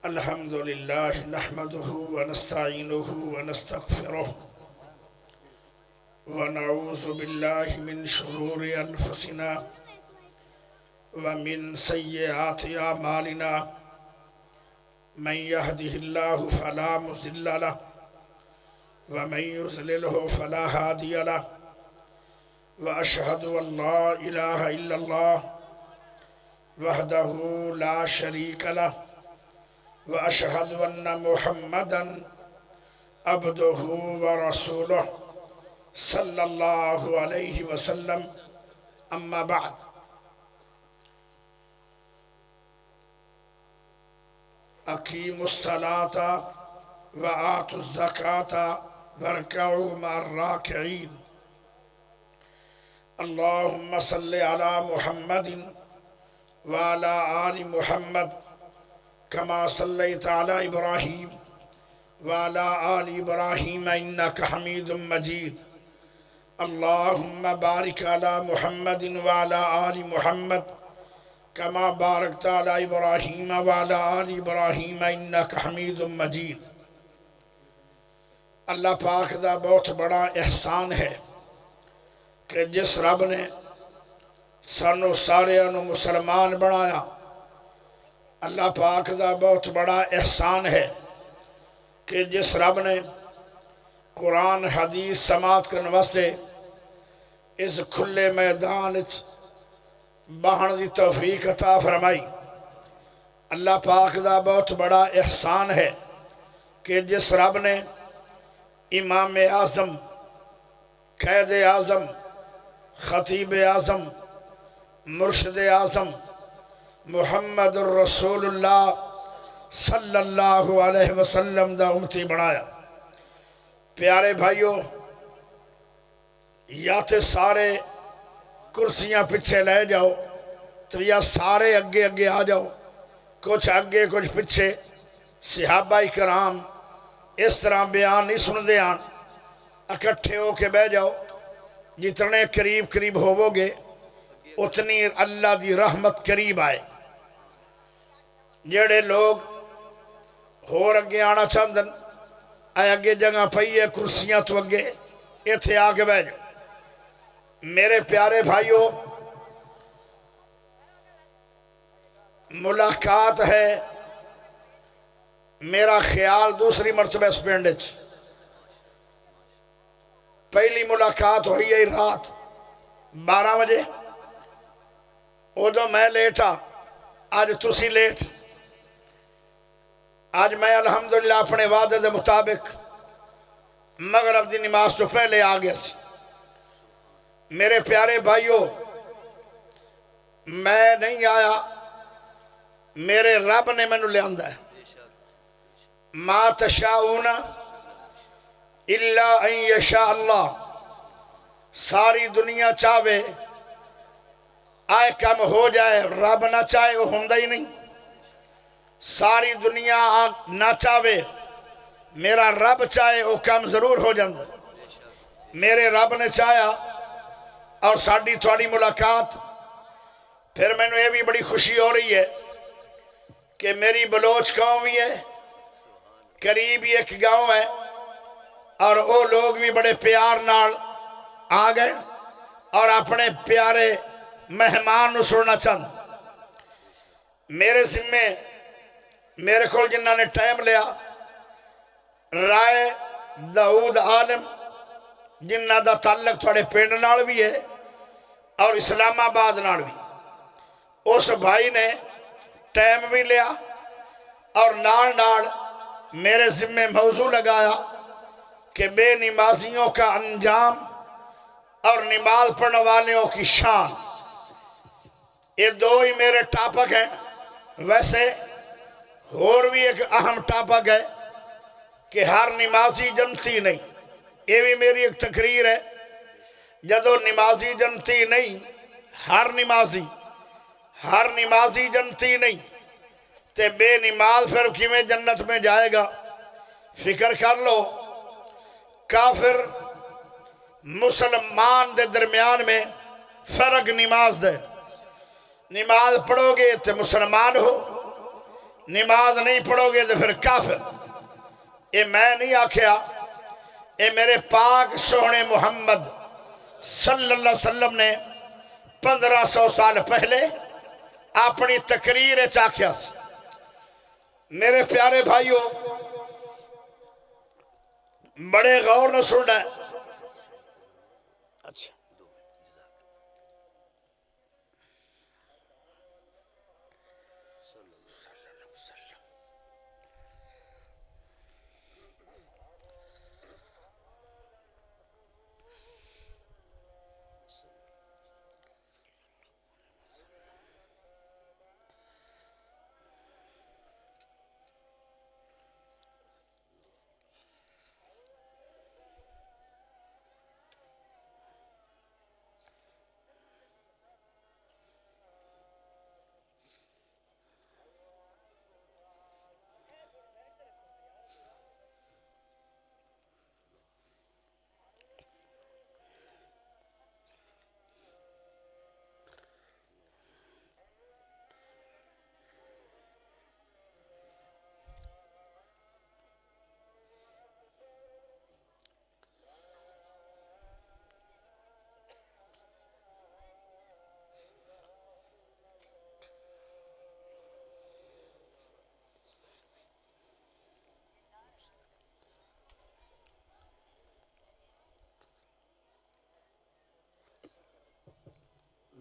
الحمد لله نحمده ونستعينه ونستغفره ونعوذ بالله من شرور أنفسنا ومن سيئات أعمالنا من يهده الله فلا مضل له ومن يضلله فلا هادي له وأشهد أن لا إله إلا الله وحده لا شريك له وأشهد أن محمدًا عبده ورسوله صلى الله عليه وسلم أما بعد أقيموا الصلاة وآتوا الزكاة واركعوا مع الراكعين اللهم صل على محمد وعلى آل محمد كما صليت على إبراهيم وعلى آل إبراهيم إنك حميد مجيد اللهم بارك على محمد وعلى آل محمد كما باركت على إبراهيم وعلى آل إبراهيم إنك حميد مجيد اللہ پاک دا بہت بڑا احسان ہے کہ جس رب نے سانو سارے انو مسلمان بنایا اللہ پاک دا بہت بڑا احسان ہے کہ جس رب نے قرآن حدیث سماعت کرنے واسطے اس کھلے میدان بہن دی توفیق عطا فرمائی اللہ پاک دا بہت بڑا احسان ہے کہ جس رب نے امام اعظم قائد اعظم خطیب اعظم مرشد اعظم محمد الرسول اللہ صلی اللہ علیہ وسلم دا امتی بنایا پیارے بھائیو یا تے سارے کرسیاں پچھے لے جاؤ تو یا سارے اگے اگے آ جاؤ کچھ اگے کچھ پچھے صحابہ کرام اس طرح بیان نہیں سن دے آن اکٹھے ہو کے بہ جاؤ جتنے قریب قریب ہوو گے اتنی اللہ دی رحمت قریب آئے جڑے لوگ ہور اگے آنا چاندن اے اگے جگہ پئی ہے کرسیاں تو اگے ایتھے آگے بہ جاؤ میرے پیارے بھائیو ملاقات ہے میرا خیال دوسری مرتبہ اس پینڈ پہلی ملاقات ہوئی ہے رات 12 بجے ادو میں لیٹا آج تسی لیٹ آج میں الحمدللہ اپنے وعدے دے مطابق مغرب دی نماز تو پہلے آ گیا سی میرے پیارے بھائیو میں نہیں آیا میرے رب نے میں نے لے آندہ ہے ما تشاؤون الا ان یشاء اللہ ساری دنیا چاہوے آئے کم ہو جائے رب نہ چاہے وہ ہوندہ ہی نہیں ساری دنیا نہ چاہوے میرا رب چاہے وہ کم ضرور ہو جاندہ میرے رب نے چاہیا اور ساڑھی تھوڑی ملاقات پھر میں نے یہ بھی بڑی خوشی ہو رہی ہے کہ میری بلوچ قوم بھی ہے قریب ایک گاؤں ہے اور وہ لوگ بھی بڑے پیار نال آ گئے اور اپنے پیارے مہمان سننا چند میرے ذمے میرے کو جنہوں نے ٹائم لیا رائے داؤد عالم جنہ دا تعلق تھوڑے پینڈ نال بھی ہے اور اسلام آباد نال بھی اس بھائی نے ٹائم بھی لیا اور نال نال میرے ذمہ موضوع لگایا کہ بے نمازیوں کا انجام اور نماز پڑھنے والوں کی شان یہ دو ہی میرے ٹاپک ہیں ویسے اور بھی ایک اہم ٹاپک ہے کہ ہر نمازی جنتی نہیں یہ بھی میری ایک تقریر ہے جدو نمازی جنتی نہیں ہر نمازی جنتی نہیں تے بے نماز پھر کیویں جنت میں جائے گا فکر کر لو کافر مسلمان دے درمیان میں فرق نماز دے نماز پڑھو گے تو مسلمان ہو نماز نہیں پڑھو گے تو پھر کافر. یہ میں نہیں آکھیا، یہ میرے پاک سونے محمد صلی اللہ علیہ وسلم نے 1500 سال پہلے اپنی تقریر آکھیا سی. میرے پیارے بھائیوں، بڑے غور نہ سننا ہے. اچھا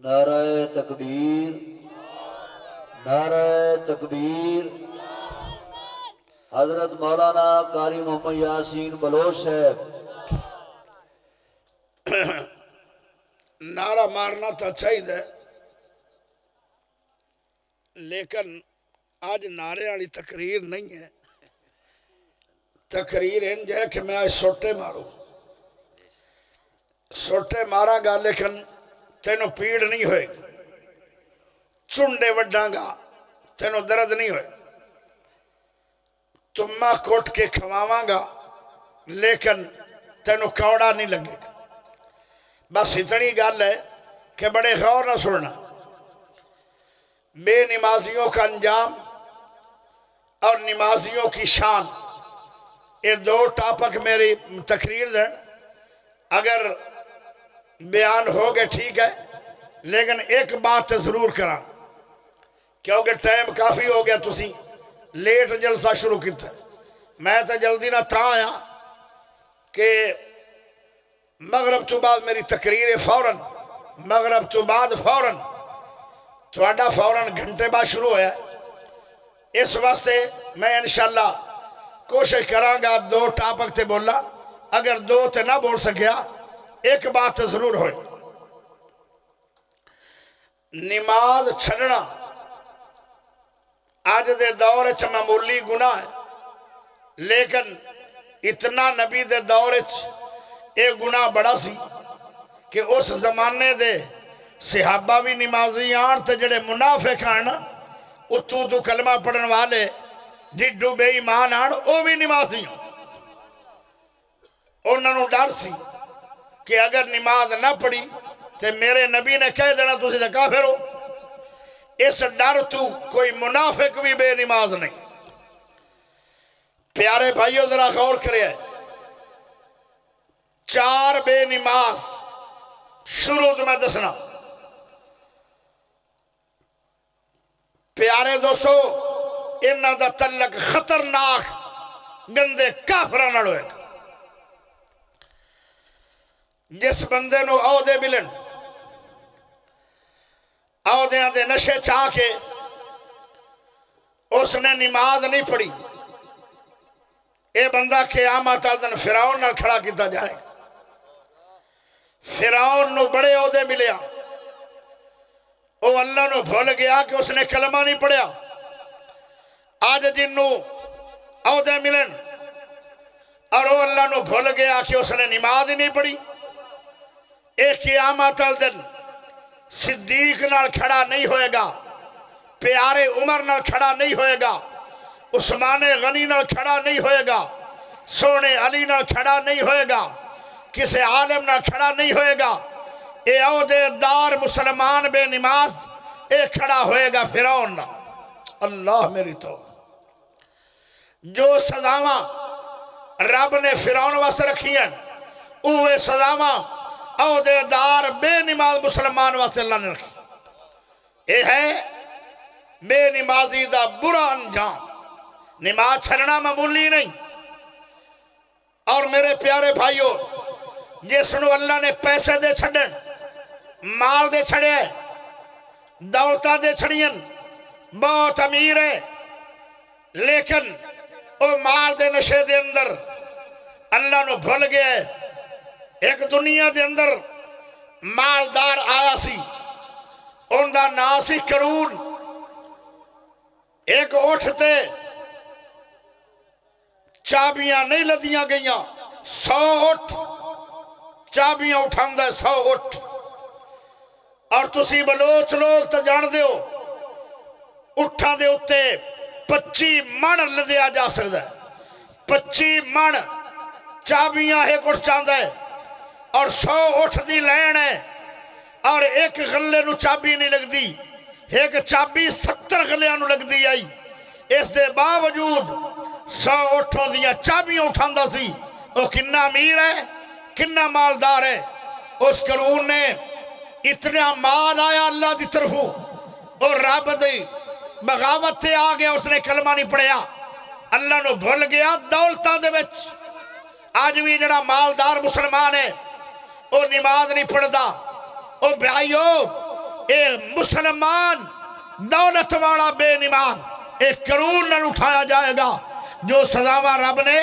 نعرہ تکبیر، نعرہ تکبیر. حضرت مولانا قاری محمد یاسین بلوچ صاحب. نعرہ مارنا تو چاہیے، لیکن آج نعرے والی تقریر نہیں ہے. تقریر انج ہے کہ میں آج سوٹے ماروں، سوٹے مارا گا لیکن تینوں پیڑ نہیں ہوئے. چنڈے وڈاں گا تینوں درد نہیں ہوئے. تمہ کوٹ کے کھواواں گا لیکن تینوں کوڑا نہیں لگے. بس اتنی گل ہے کہ بڑے غور نہ سننا. بے نمازیوں کا انجام اور نمازیوں کی شان، یہ دو ٹاپک میری تقریر دیں. اگر بیان ہو گئے ٹھیک ہے، لیکن ایک بات ضرور کرا کیونکہ ٹائم کافی ہو گیا. تسی لیٹ جلسہ شروع کیتا. میں تو جلدی نہ تھا آیا کہ مغرب تو بعد میری تقریر ہے، فوراً مغرب تو بعد فوراً تھوڑا فوراً گھنٹے بعد شروع ہوا ہے. اس واسطے میں انشاءاللہ کوشش کراں گا دو ٹاپک تے بولا. اگر دو تے نہ بول سکیا ایک بات ضرور ہوئی. نماز چھڑنا آج دے دور چ معمولی گناہ ہے، لیکن اتنا نبی دے دور چ ایک گناہ بڑا سی کہ اس زمانے دے صحابہ بھی نمازی آن تے جڑے منافق آن اتو تو کلمہ پڑھن والے ڈڈو بے ایمان آن او بھی نمازی ہوں. انہوں نے ڈر سی کہ اگر نماز نہ پڑھی تو میرے نبی نے کہہ دینا تسی تے کافر ہو. اس ڈر تو کوئی منافق بھی بے نماز نہیں. پیارے بھائیو ذرا غور کرے، 4 بے نماز شروع تو میں دسنا. پیارے دوستو، انہاں دا تعلق خطرناک گندے کافراں نال ہوئے. جس بندے نو عہدے ملن، عہدیاں دے نشے چاہ کے اس نے نماز نہیں پڑھی، اے بندہ قیامت والے دن فرعون نال کھڑا کیتا جائے. فرعون نو بڑے عہدے ملیا، وہ اللہ نو بھول گیا کہ اس نے کلمہ نہیں پڑھیا. آج جنوں عہدے ملن اور وہ اللہ نو بھول گیا کہ اس نے نماز ہی نہیں پڑھی، ایک قیامت والے دن صدیق نال کھڑا نہیں ہوئے گا، پیارے عمر نال کھڑا نہیں ہوئے گا، عثمان غنی نال کھڑا نہیں ہوئے گا، سونے علی نال کھڑا نہیں ہوئے گا، کسی عالم نال کھڑا نہیں ہوئے گا. اے عہدے دار مسلمان بے نماز اے کھڑا ہوئے گا فرعون نال. اللہ میری تو جو سزاواں رب نے فرعون واسطے رکھی ہیں اوے سزاواں عہدیدار بے نماز مسلمان واسطے اللہ نے رکھی۔ یہ ہے بے نمازی دا برا انجام۔ نماز چھڑنا معمولی نہیں۔ اور میرے پیارے بھائیو، جس نو اللہ نے پیسے دے چھڑن، مال دے چھڑے، دولتہ دے چھڑین، بہت امیر ہے، لیکن او مال دے نشے دے اندر اللہ نو بھول گئے۔ ایک دنیا دے اندر مالدار آیا سی، ان دا نا سی قارون۔ ایک اٹھتے چابیاں نہیں لدیاں گئیاں، 100 اٹھ چابیاں اٹھاندہ ہے، 100 اٹھ۔ اور تسی بلوچ لوگ تو جان دیو اٹھاں دے اتے 25 من لدیا جا سکتا ہے۔ 25 من چابیاں ایک اٹھ چاندہ ہے، اور 100 اٹھ دی لین ہے، اور ایک غلے نو چابی نہیں لگ دی، ایک چابی 70 غلیاں نو لگ دی آئی۔ اس دے باوجود 100 اٹھوں دیا چابیاں اٹھاندہ سی۔ وہ کنہ امیر ہے، کنہ مالدار ہے۔ اس قارون نے اتنا مال آیا اللہ دی طرفوں، اور رب دی بغاوت تے آ گیا، اس نے کلمہ نہیں پڑھیا، اللہ نو بھول گیا دولتاں دے وچ۔ آج بھی جڑا مالدار مسلمان ہے وہ نماز نہیں پڑھدا۔ او بھائیو، اے مسلمان دولت والا بے نماز ایک قارون نہ اٹھایا جائے گا۔ جو سزاواں رب نے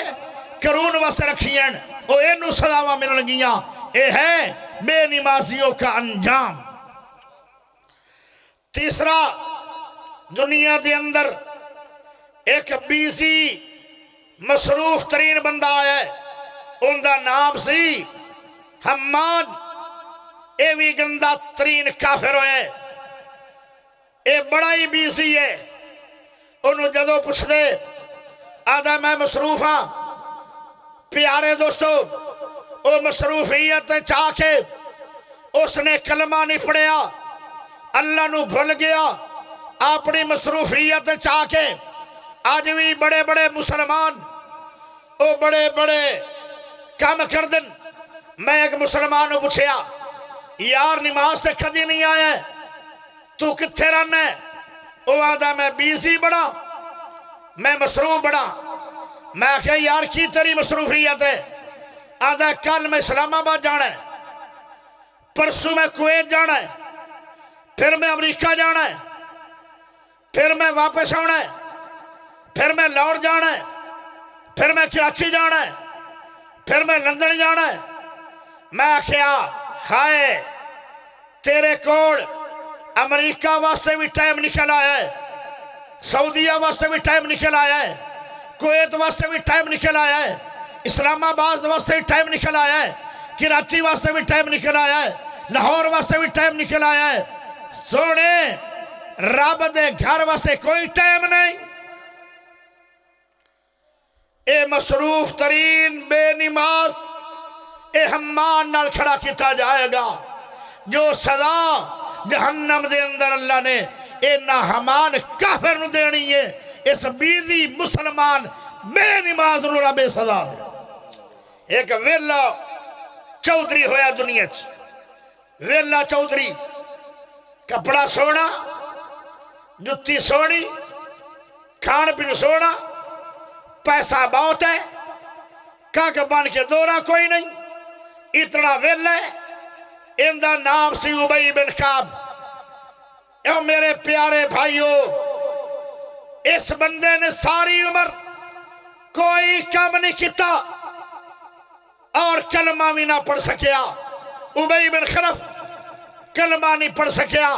قارون واسطے رکھی ہیں وہ اینو سزاواں ملن گیاں۔ اے ہے بے نمازیوں کا انجام۔ تیسرا، دنیا دے اندر ایک بیزی مصروف ترین بندہ ہے، ان دا نام سی حماد۔ اے بھی گندہ ترین کافر ہوئے، اے بڑا ہی بیزی ہے۔ انہوں جدو پوچھ دے آدھا میں مصروف ہاں۔ پیارے دوستو، وہ مصروفیت چاہ کے اس نے کلمہ نہیں پڑھیا، اللہ نو بھول گیا اپنی مصروفیت چاہ کے۔ آج بھی بڑے بڑے مسلمان وہ بڑے بڑے کام کر دن۔ میں ایک مسلمان کو پوچھیا، یار نماز سے کدی نہیں آیا، تو کتھے رہنا ہے؟ وہ آدھا میں بیزی بڑا، میں مصروف بڑا۔ میں کہا یار کی تیری مصروفیت ہے؟ آدھا کل میں اسلام آباد جانا ہے، پرسوں میں کویت جانا ہے، پھر میں امریکہ جانا ہے، پھر میں واپس آنا ہے، پھر میں لاہور جانا ہے، پھر میں کراچی جانا ہے، پھر میں لندن جانا ہے۔ میں کہا ہائے تیرے کوڑ امریکہ واسطے بھی ٹائم نکل آیا ہے، سعودیہ واسطے بھی ٹائم نکل آیا ہے، کویت واسطے بھی ٹائم نکل آیا ہے، اسلام آباد واسطے بھی ٹائم نکل آیا ہے، کراچی واسطے بھی ٹائم نکل آیا ہے، لاہور واسطے بھی ٹائم نکل آیا ہے۔ سونے رب دے گھر واسطے کوئی ٹائم نہیں۔ اے مصروف ترین بے نماز اے حمان نال کھڑا کیتا جائے گا۔ جو سزا جہنم دے اندر اللہ نے اے نا حمان کافر نو دینی ہے، اس بیزی مسلمان بے نماز نو رب سزا دے۔ ایک ویلا چودھری ہویا دنیا چ، ویلا چودھری، کپڑا سونا، جتی سونی، کھان پین سونا، پیسہ بہت ہے، کاک بن کے دورہ کوئی نہیں، اتنا ویلا ہے۔ اندہ نام سی ابی بن کعب۔ اے میرے پیارے بھائیو، اس بندے نے ساری عمر کوئی کام نہیں کیتا اور کلمہ بھی نہ پڑھ سکیا۔ ابی بن خلف کلمہ نہیں پڑھ سکیا۔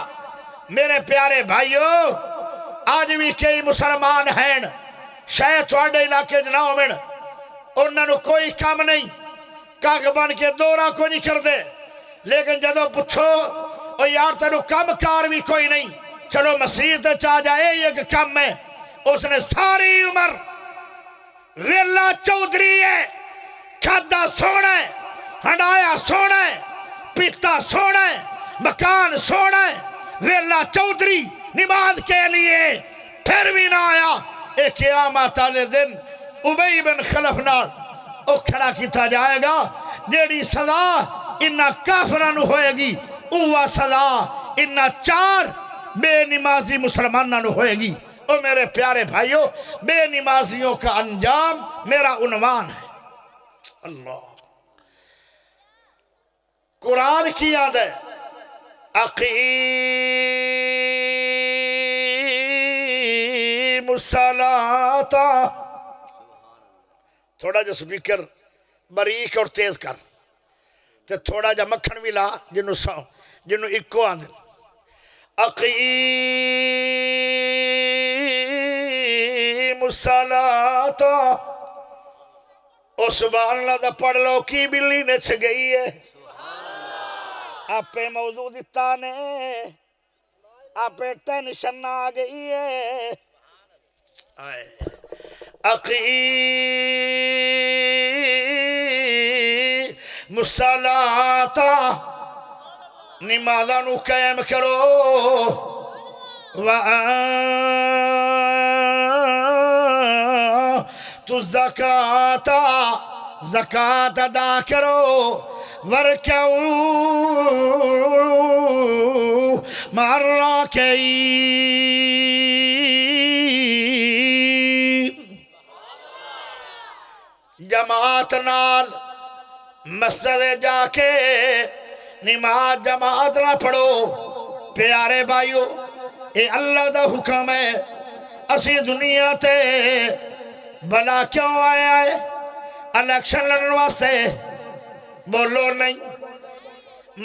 میرے پیارے بھائیو، آج بھی کئی مسلمان ہیں شاید تھوڑے علاقے جنا ہومن، انہوں نے کوئی کام نہیں، کاغ بن کے دورہ کوئی نہیں کر دے، لیکن جدو پوچھو او یار تینو کم کار بھی کوئی نہیں، چلو مسیح چاہ جائے ایک کم ہے۔ اس نے ساری عمر ویلا چودھری ہے، کھادا سونا ہے، ہنڈایا سونا ہے، پیتا سونا ہے، مکان سونا ہے، ویلا چودھری نماز کے لیے پھر بھی نہ آیا۔ ایک قیامت والے دن ابی بن خلف نال او کھڑا کیتا جائے گا جیڑی سزا انہاں کافرانو ہوئے گی اوہ سزا انہاں 4 بے نمازی مسلمانانو ہوئے گی۔ او میرے پیارے بھائیو بے نمازیوں کا انجام میرا عنوان ہے۔ اللہ قرآن کی یاد ہے اقیم الصلاۃ، تھوڑا جا سپیکر باریک اور تیز کر تے تھوڑا جا مکھن بھی لا جنہوں اکو آندھن اقیم الصلاۃ۔ او سبحان اللہ دا پڑھ لو کی بلی نچ گئی ہے آپ موضوع دیتا نے آپ ٹینشن آ گئی ہے۔ اقیم الصلاۃ، نمازاں نو قائم کرو، وآتوا الزکاۃ، زکاة ادا کرو، وارکعوا مع الراکعین، جماعت نال مسجد جا کے نماز جماعت نہ پڑھو۔ پیارے بھائیو اے اللہ دا حکم ہے، اسی دنیا تے بھلا کیوں آیا ہے؟ الیکشن لڑن واسطے؟ بولو نہیں۔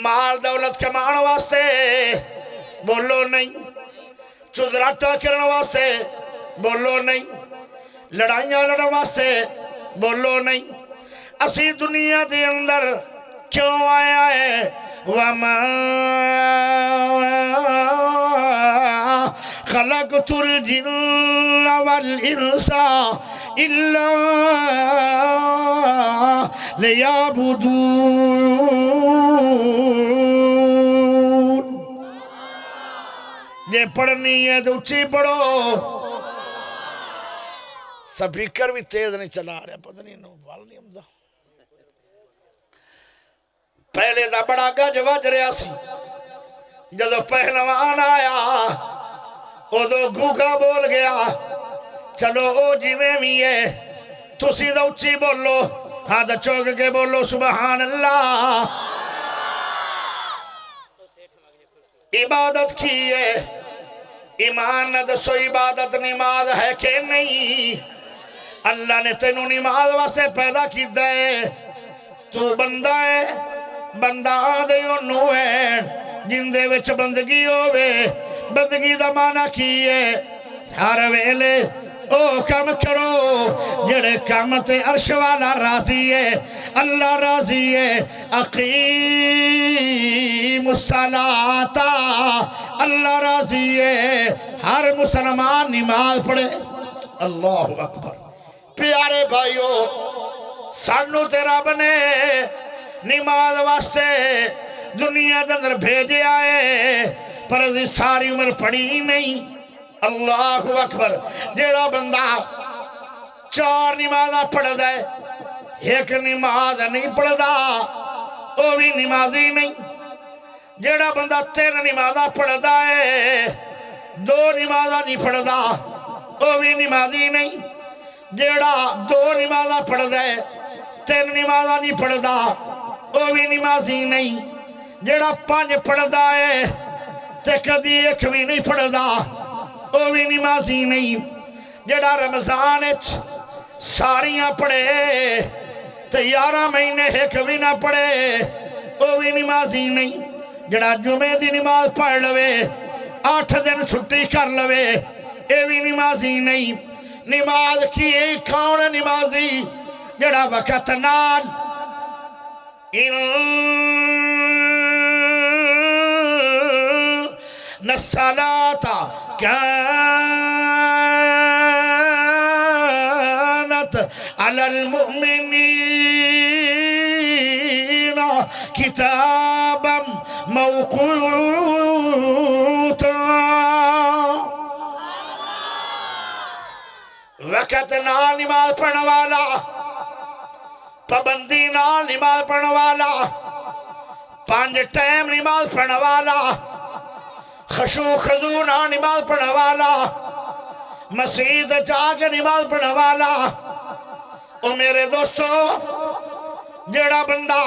مال دولت کمان واسطے؟ بولو نہیں۔ چودراٹا کرن واسطے؟ بولو نہیں۔ لڑائیاں لڑن واسطے؟ بولو نہیں۔ اسی دنیا دے اندر کیوں آیا ہے؟ وَمَا خَلَقْتُ الْجِنَّ وَالْإِنسَ إِلَّا لِيَعْبُدُونَ۔ یہ پڑھنی ہے تو اچھی پڑھو۔ سپیکر بھی تیز نہیں چلا رہا، پتہ نہیں انہوں بال نہیں ہمدہ۔ پہلے دا بڑا گج وج رہا سی، جدو پہلوان آیا ادو گوگا بول گیا۔ چلو او جیویں بھی ہے، تسی دا اچھی بولو، ہاتھ چوک کے بولو سبحان اللہ۔ عبادت کی ہے، ایمان نہ دسو عبادت نماز ہے کہ نہیں؟ اللہ نے تینوں نماز واسے پیدا کی دے، تو بندہ ہے، بندہ آدھے انہوں ہے جن دے وچ بندگی ہوئے۔ بندگی دا معنی کی ہے ہر ویلے او کم کرو جڑے کام تے عرش والا راضی ہے، اللہ راضی ہے۔ اقیم الصلاۃ، اللہ راضی ہے، ہر مسلمان نماز پڑھے۔ اللہ اکبر۔ پیارے بھائیو سانو تے رب نے نماز واسطے دنیا دے اندر بھیجے آئے، پر ازی ساری عمر پڑھی نہیں۔ اللہ اکبر۔ جیڑا بندہ 4 نمازاں پڑھ دے، ایک نماز نہیں پڑھ دا، وہ بھی نمازی نہیں۔ جیڑا بندہ 3 نمازاں پڑھ دا ہے، 2 نمازاں نہیں پڑھ دا، وہ بھی نمازی نہیں۔ جیڑا 2 نمازاں پڑھ دے، 3 نمازاں نہیں پڑھ دا، وہ بھی نمازی نہیں۔ جیڑا 5 پڑھ دا ہے تے کدی 1 بھی نہیں پڑھ دا، وہ بھی نمازی نہیں۔ جیڑا رمضان ساریاں پڑھے تے 11 مہینے 1 بھی نہ پڑھے، وہ بھی نمازی نہیں۔ جیڑا جمعے دی نماز پڑھ لوے، 8 دن چھٹی کر لوے، یہ بھی نمازی نہیں۔ نماز کی ایک کون نمازی؟ جیڑا وقت نال ان الصلاۃ کانت علی المؤمنین کتابا موقوتا وقت نال نماز پڑھنے والا پابندی نال نماز پڑھنے والا 5 ٹائم نماز پڑھنے والا خشوع خضوع نال نماز پڑھنے والا مسجد جا کے نماز پڑھنے والا او میرے دوستو جیڑا بندہ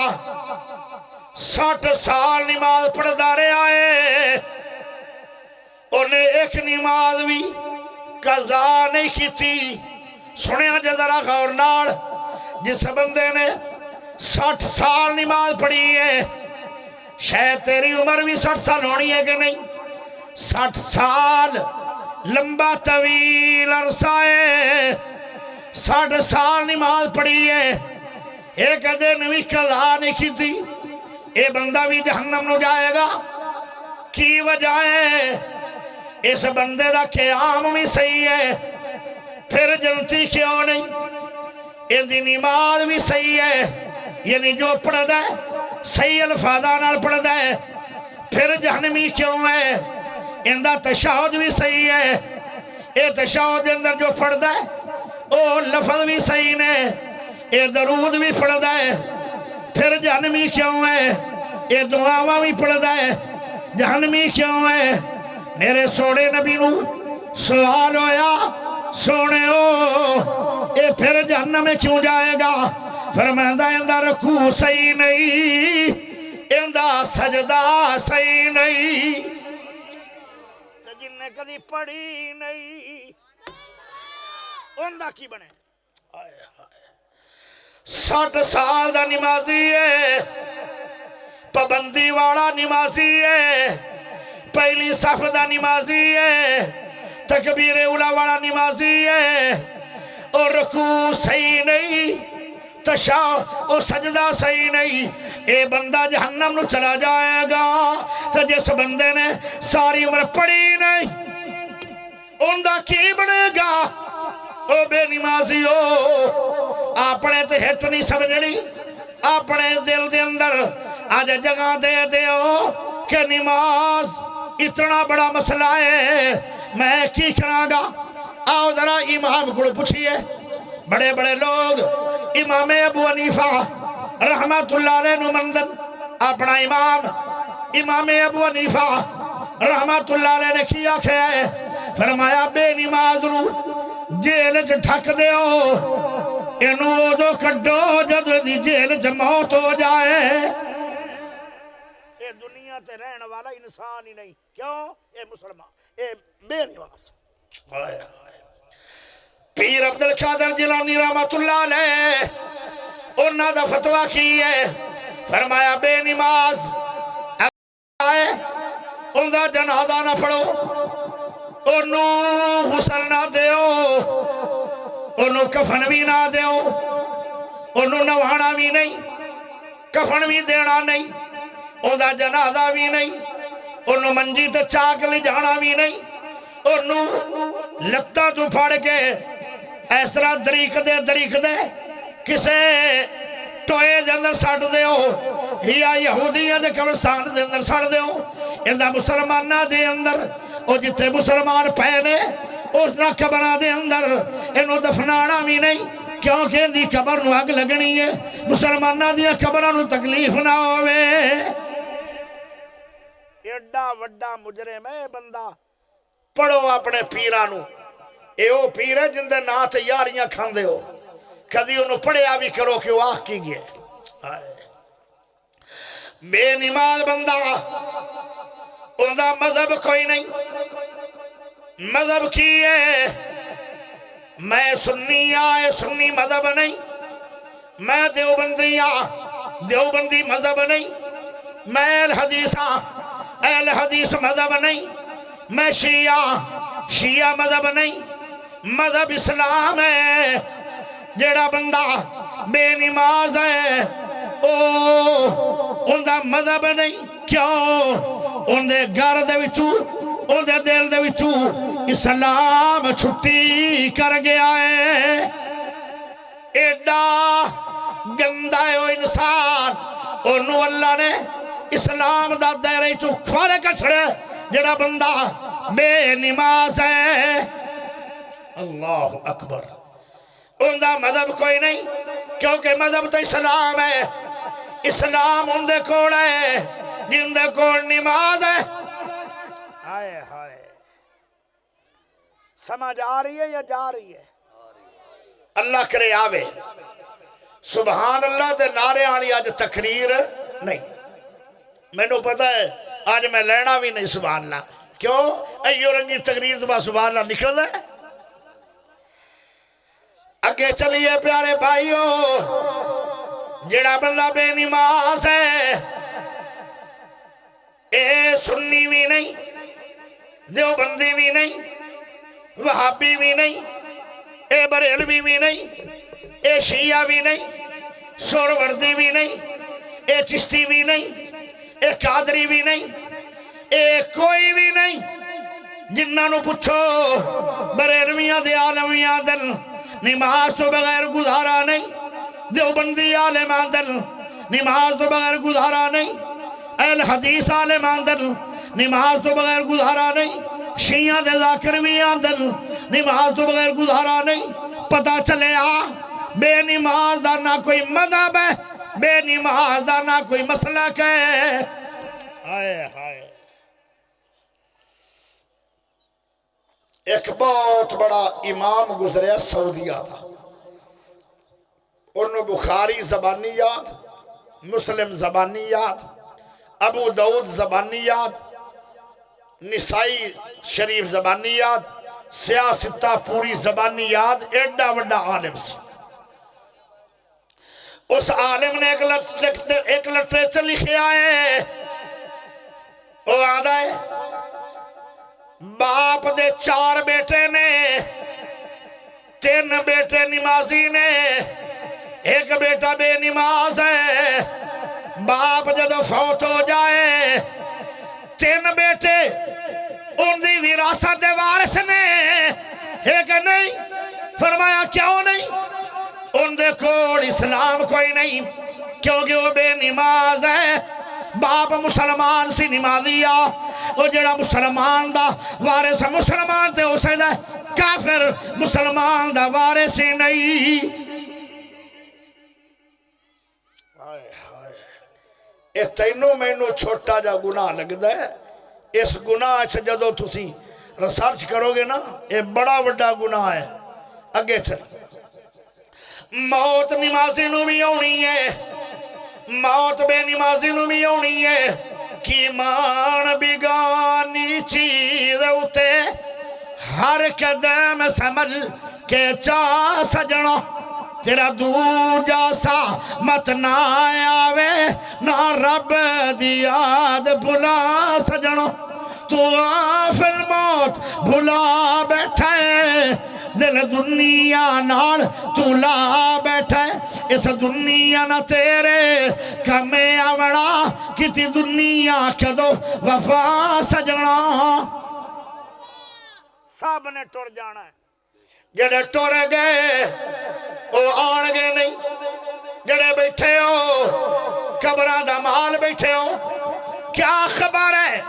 60 سال نماز پڑھدا رہا ہے انہیں ایک نماز بھی قضا نہیں کی تھی سنیا جے ذرا غور نال جس بندے نے 60 سال نماز پڑھی ہے شاید تیری عمر بھی 60 سال ہونی ہے کہ نہیں 60 سال لمبا طویل عرصہ ہے 60 سال نماز پڑھی ہے ایک دن بھی قضا نہیں کی تھی اے بندہ بھی جہنم نو جائے گا کی وجہ ہے اس بندے دا قیام بھی صحیح ہے پھر جنتی کیوں نہیں ان دی نماز بھی صحیح ہے یعنی جو پڑھ دا ہے صحیح الفاظہ نال پڑھ دا ہے پھر جہنمی کیوں ہے ان دا تشہد بھی صحیح ہے اے تشہد اندر جو پڑھ دا ہے او لفظ بھی صحیح نے اے درود بھی پڑھ دا ہے پھر جہنمی کیوں ہے اے دعاواں بھی پڑھ دا ہے جہنمی کیوں ہے میرے سوڑے نبی نو سوال ہویا سونے ہو اے پھر جہنم میں کیوں جائے گا فرماندہ اندہ رکوع صحیح نہیں اندہ سجدہ صحیح نہیں جن نے کدھی پڑھی نہیں اندہ کی بنے 60 سال دا نمازی ہے پابندی والا نمازی ہے پہلی صف دا نمازی ہے تکبیر اولا والا نمازی ہے اور رکوع صحیح نہیں اور سجدہ صحیح نہیں اے بندہ جہنم نو چلا جائے گا تو جس بندے نے ساری عمر پڑھی نہیں اندہ کی بنے گا او بے نمازی ہو اپنے تے ہت نہیں سمجھنی اپنے دل دے اندر آج جگہ دے دے ہو کہ نماز اتنا بڑا مسئلہ ہے میں کی کراں گا آؤ ذرا امام کو پوچھئے بڑے بڑے لوگ امام ابو حنیفہ رحمت اللہ علیہ نمندن اپنا امام ابو حنیفہ رحمت اللہ علیہ نے کیا ہے فرمایا بے نماز نو جیل ڈھک دے ہو انو دو کڈو جد دی جیل موت ہو جائے اے دنیا تے رہن والا انسان ہی نہیں کیوں اے مسلمان اے بے نماز پیر عبدالقادر جیلانی رحمت اللہ علیہ انہاں دا فتوہ کی ہے فرمایا بے نماز آئے اندہ جنازہ نہ پڑھو انہوں غسل نہ دیو انہوں کفن بھی نہ دیو انہوں نوانا بھی نہیں کفن بھی دینا نہیں اندہ جنازہ بھی نہیں انہوں منجی تے چاک لی جانا بھی نہیں انہوں لگتا تو پھاڑ کے ایسرا دریک دے کسے ٹوئے دے اندر ساڑھ دے ہو یا یہودیہ دے قبرستان دے اندر ساڑھ دے ہو اندہ مسلمانہ دے اندر اور جتے مسلمان پہنے اس نہ قبرہ دے اندر انہوں دفنانا بھی نہیں کیونکہ اندھی قبر نو آگ لگنی ہے مسلمانہ دیا قبرہ نو تکلیف نہ ہوئے ایڈا وڈا مجرم ہے بندہ پڑھو اپنے پیرانو اے او پیر ہے جن دے نات یاریاں کھان دے ہو کدی انہوں پڑھیا بھی کرو کہ وہ آہ کی گئے بے نماز بندہ اندہ مذہب کوئی نہیں مذہب کی ہے میں سنی آئے سنی مذہب نہیں میں دیوبندی مذہب نہیں میں اہل حدیث مذہب نہیں میں شیعہ مذہب نہیں مذہب اسلام ہے جیڑا بندہ بے نماز ہے اندہ مذہب نہیں کیوں اندے گھر دے وچوں اندے دل دے وچوں اسلام چھٹی کر گیا ہے ایڈا گندہ ہے وہ انسان انہوں اللہ نے اسلام دا دائرے چو کھوارے کچھڑے جڑا بندہ بے نماز ہے اللہ اکبر دا مذہب کوئی نہیں کیونکہ مذہب تو اسلام ہے اسلام ان دے کوڑ ہے جن دے کوڑ نماز ہے ہائے ہائے سمجھ آ رہی ہے یا جا رہی ہے اللہ کرے آوے سبحان اللہ دے نعرے آنی آج تقریر نہیں میں نے پتا ہے آج میں لینا بھی نہیں سبحان اللہ کیوں ایو رنگی تقریر تو بات سبحان اللہ نکل دے اگے چلیے پیارے بھائیو جڑا بندہ بے نماز ہے اے سنی بھی نہیں دیوبندی بھی نہیں وہابی بھی نہیں اے بریلوی بھی نہیں اے شیعہ بھی نہیں سوروردی بھی نہیں اے چشتی بھی نہیں اے قادری بھی نہیں اے کوئی بھی نہیں جنہاں نو پچھو بریلویاں دے عالمیاں دل نماز تو بغیر گزارا نہیں دیوبندی عالمان دل نماز تو بغیر گزارا نہیں اہل حدیث عالمان دل نماز تو بغیر گزارا نہیں شیعہ دے ذاکرویاں دل نماز تو بغیر گزارا نہیں پتہ چلے بے نماز دا نہ کوئی مذہب ہے بے نماز دا نہ کوئی مسلک ہے ہائے ہائے ایک بہت بڑا امام گزریا سعودیہ تھا انہوں بخاری زبانی یاد مسلم زبانی یاد ابو داؤد زبانی یاد نسائی شریف زبانی یاد سیاستہ پوری زبانی یاد ایڈا وڈا عالم سی اس عالم نے ایک لٹریچر لکھے آئے وہ آدھا ہے باپ دے 4 بیٹے نے 3 بیٹے نمازی نے ایک بیٹا بے نماز ہے باپ جدو فوت ہو جائے 3 بیٹے ان دی وراثت وارث نے ایک نہیں فرمایا کیوں نہیں ان دے کوڑ اسلام کوئی نہیں کیونکہ وہ بے نماز ہے باپ مسلمان سی نمازیا وہ جڑا مسلمان دا وارث مسلمان تے ہو سکتا ہے کافر مسلمان دا وارث ہی نہیں اے تینوں مینوں چھوٹا جا گناہ لگدا ہے اس گناہ سے جدو تسی ریسرچ کرو گے نا یہ بڑا بڑا گناہ ہے اگے چل موت نمازی نو بھی ہونی ہے موت بے نمازی نو بھی ہونی ہے کی مان بگانی چیز ہوتے ہر قدم سمجھ کے چاہ سجنا تیرا دور جاسا مت نہ آوے نہ رب دی یاد بھلا سجنا تو آفل موت بھلا بیٹھے دل دنیا نال تو لا بیٹھے اس دنیا نہ تیرے کمیں آوڑا کتی دنیا کدو وفا سجنا سب نے ٹر جانا ہے جڑے ٹر گئے وہ آن گئے نہیں جڑے بیٹھے ہو قبران دا مال بیٹھے ہو کیا خبر ہے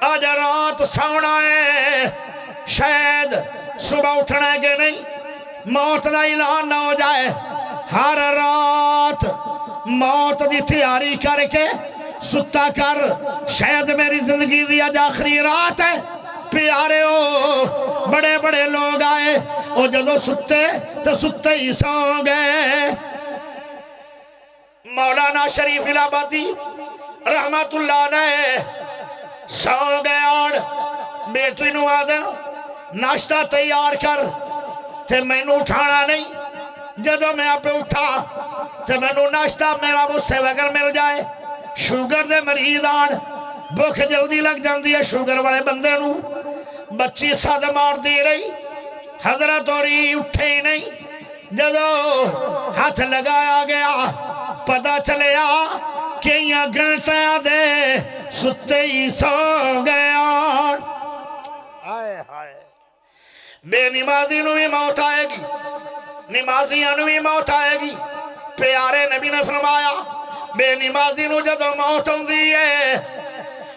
آج رات سونا ہے شاید صبح اٹھنے کے نہیں موت دا اعلان نہ ہو جائے ہر رات موت دی تیاری کر کے ستا کر شاید میری زندگی دی آج آخری رات ہے پیارے ہو بڑے بڑے لوگ آئے اور جدو ستے تو ستے ہی سو گئے مولانا شریف الہبادی رحمت اللہ علیہ سو گئے اور بیٹی نو آدھا ناشتہ تیار کر تے میں نو اٹھانا نہیں جدو میں آپ اٹھا تے میں نو ناشتہ میرا مجھ سے وگر مل جائے شوگر دے مریض آن بھوک جلدی لگ جاندی ہے شوگر والے بندے نو بچی صد مار دی رہی حضرت اوری اٹھے ہی نہیں جدو ہاتھ لگایا گیا پتہ چلیا کہ یہ گھنٹیاں دے ستے ہی سو گیا آئے آئے بے نمازی نو بھی موت آئے گی نمازیاں نو بھی موت آئے گی پیارے نبی نے فرمایا بے نمازی نو جدو موت ہوندی ہے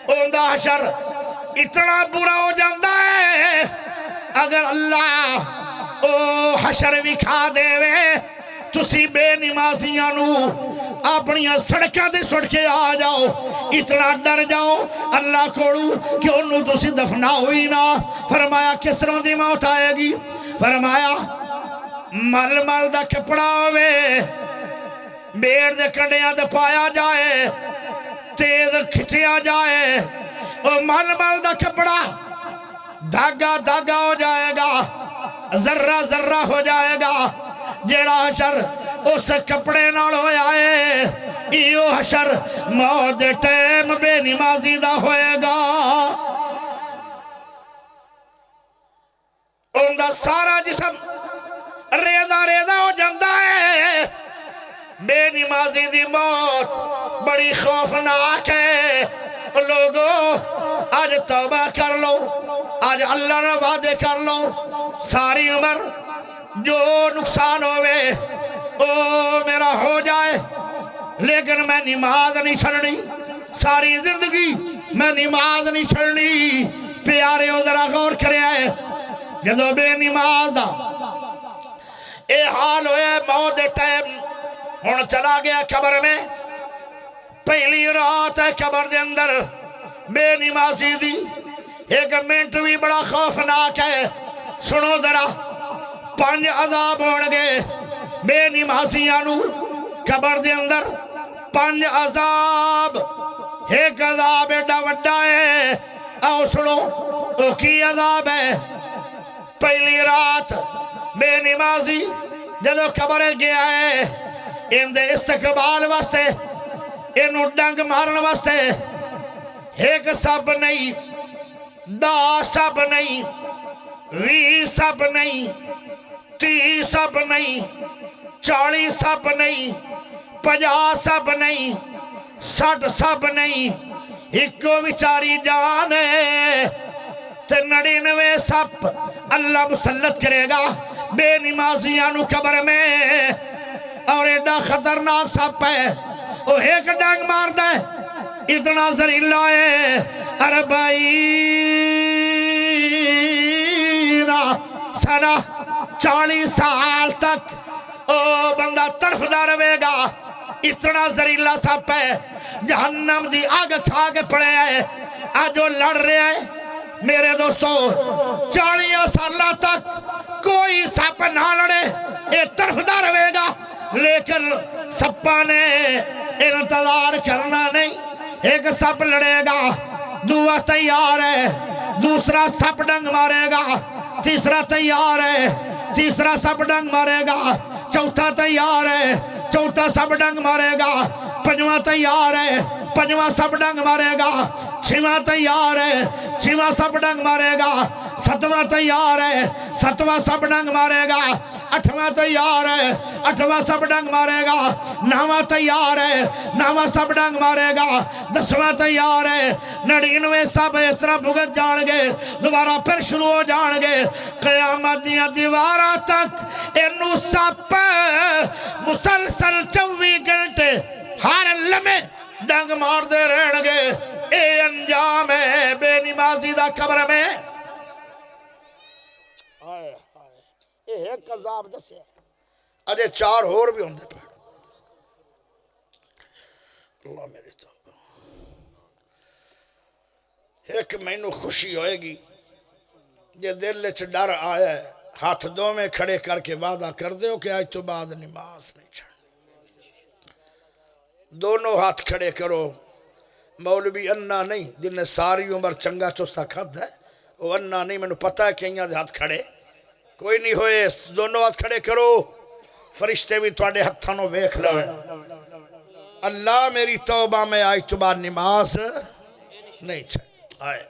اوندہ حشر اتنا برا ہو جاندہ ہے اگر اللہ او حشر وکھا دے وے تسی بے نمازیاں نو اپنی سڑکاں دے سڑ کے آ جاؤ اتنا ڈر جاؤ اللہ کوڑو کہ انہوں تسی دفنا ہوئی نا فرمایا کس طرح دی موت آئے گی فرمایا مل مل دا کپڑا ہوئے بیڑ دے کنڈیاں دے پایا جائے تیز کھچیا جائے او مل مل دا کپڑا دھاگا دھاگا ہو جائے گا ذرہ ذرہ ہو جائے گا جیڑا حشر اس کپڑے نال ہویا ہے ایو حشر موت دے ٹیم بے نمازی دا ہوئے گا ان دا سارا جسم ریدہ ریدہ ہو جاندہ ہے بے نمازی دی موت بڑی خوفناک ہے لوگوں آج توبہ کر لو آج اللہ نے وعدے کر لو ساری عمر جو نقصان ہوئے او میرا ہو جائے لیکن میں نماز نہیں چھڑنی ساری زندگی میں نماز نہیں چھڑنی پیارے ہو ذرا غور کرے آئے جدو بے نماز دا اے حال ہوئے موت دے ٹائم ہون چلا گیا قبر میں پہلی رات ہے قبر دے اندر بے نمازی دی ایک منٹ بھی بڑا خوفناک ہے سنو ذرا 5 عذاب ہونگے بے نمازیانو قبر دے اندر 5 عذاب ایک عذاب ایڈا وڈا ہے آؤ سنو او کی عذاب ہے پہلی رات بے نمازی جدو قبر گیا ہے ان دے استقبال واسطے انہوں ڈنگ مارن واسطے ایک سب نہیں 10 سب نہیں 20 سب نہیں 30 سب نہیں 40 سب نہیں 50 سب نہیں 60 سب نہیں ایکو بیچاری جان ہے تے 99 سب اللہ مسلط کرے گا بے نمازیانو قبر میں اور ایڈا خطرناک سب ہے وہ ایک ڈانگ مار دے اتنا زہریلا ہے 40 سنہ 40 سال تک او بندہ تڑفدا رہے گا اتنا زہریلا سب ہے جہنم دی آگ کھا کے پڑے ہے آج جو لڑ رہے ہیں میرے دوستو 40 سالہ تک کوئی سپ نہ لڑے یہ تڑفدا رہے گا لیکن سپا نے انتظار کرنا نہیں ایک سپ لڑے گا دعا تیار ہے دوسرا سپ ڈنگ مارے گا تیسرا تیار ہے تیسرا سپ ڈنگ مارے گا چوتھا تیار ہے چوتھا سپ ڈنگ مارے گا پنجواں تیار ہے پنجواں سپ ڈنگ مارے گا چھواں تیار ہے چھواں سپ ڈنگ مارے گا ستواں تیار ہے ستواں سپ ڈنگ مارے گا اٹھواں تیار ہے اٹھواں سپ ڈنگ مارے گا نواں تیار ہے نواں سپ ڈنگ مارے گا 10واں تیار ہے 99 سب اس طرح بھگت جان گے دوبارہ پھر شروع ہو جان گے قیامت دیاں دیوارہ تک انو سپ مسلسل 24 گھنٹے ہر لمحے ڈنگ مار دے رہن گے اے انجام ہے بے نمازی دا قبر میں ایک عذاب دسے اجے 4 اور بھی ہوندے پہ اللہ میری توبہ ایک مینوں خوشی ہوئے گی جے دل وچ ڈر آیا ہے ہاتھ دو میں کھڑے کر کے وعدہ کر دے کہ آج تو بعد نماز نہیں چھڑ دونوں ہاتھ کھڑے کرو مولوی انا نہیں جن نے ساری عمر چنگا چوسا کھد ہے وہ انا نہیں میں نے پتا ہے کہ یہاں دے ہاتھ کھڑے کوئی نہیں ہوئے دونوں ہاتھ کھڑے کرو فرشتے بھی تواڈے ہتھاں نوں ویکھ لو اللہ میری توبہ میں آج تو بعد نماز نہیں چھڑ آئے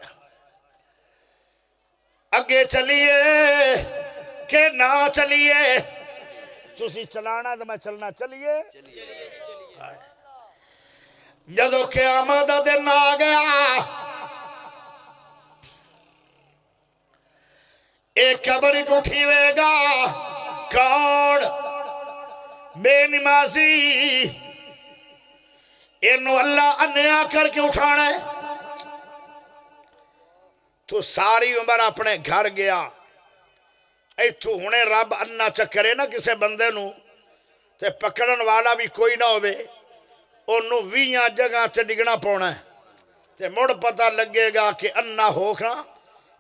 اگے چلیے کہ نہ چلیے تسی چلانا تو میں چلنا چلیے جدو قیامت دا دن آ گیا ایک قبر اٹھی ہوئے گا کون بے نمازی انہوں اللہ انیا کر کے اٹھانا ہے تو ساری عمر اپنے گھر گیا ਇੱਥੋਂ ਹੁਣੇ ਰੱਬ ਅੰਨਾ ਚੱਕਰੇ ਨਾ ਕਿਸੇ ਬੰਦੇ ਨੂੰ ਤੇ ਪਕੜਨ ਵਾਲਾ ਵੀ ਕੋਈ ਨਾ ਹੋਵੇ, ਉਹਨੂੰ 20 ਜਗ੍ਹਾ ਤੇ ਡਿੱਗਣਾ ਪਾਉਣਾ ਤੇ ਮੁੜ ਪਤਾ ਲੱਗੇਗਾ ਕਿ ਅੰਨਾ ਹੋਣਾ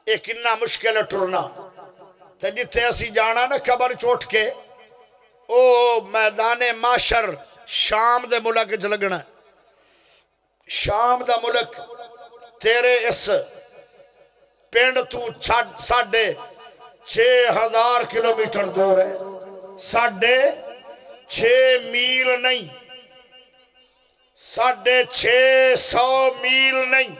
ਇਹ ਕਿੰਨਾ ਮੁਸ਼ਕਿਲ ਹੈ ਟੁਰਨਾ। ਤੇ ਜਿੱਥੇ ਅਸੀਂ ਜਾਣਾ ਨਾ ਕਬਰ ਚ ਉੱਠ ਕੇ, ਉਹ ਮੈਦਾਨੇ ਮਾਸ਼ਰ ਸ਼ਾਮ ਦੇ ਮੁਲਕ ਚ ਲੱਗਣਾ। ਸ਼ਾਮ ਦਾ ਮੁਲਕ ਤੇਰੇ ਇਸ ਪਿੰਡ ਤੋਂ 6,500 ਕਿਲੋਮੀਟਰ ਦੂਰ ਹੈ। 6.5 ਮੀਲ ਨਹੀਂ, 650 ਮੀਲ ਨਹੀਂ,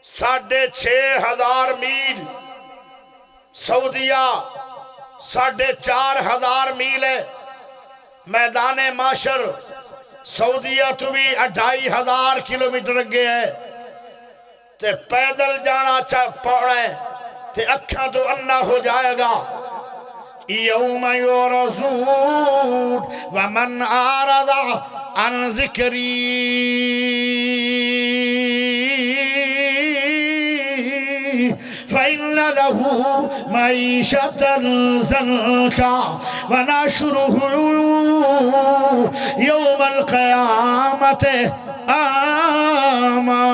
6,500 ਮੀਲ। سعودیہ 4,500 میل ہے۔ میدان معاشر سعودیہ تو بھی 2,500 کلومیٹر اگے ہے تے پیدل جانا پڑنا ہے تے اکھاں تو انا ہو جائے گا۔ یوم یورزون ومن آرد عن ذکری فَإِنَّ لَهُ مَعِيشَةً ضَنكًا وَنَحْشُرُهُ يَوْمَ الْقِيَامَةِ أَعْمَى۔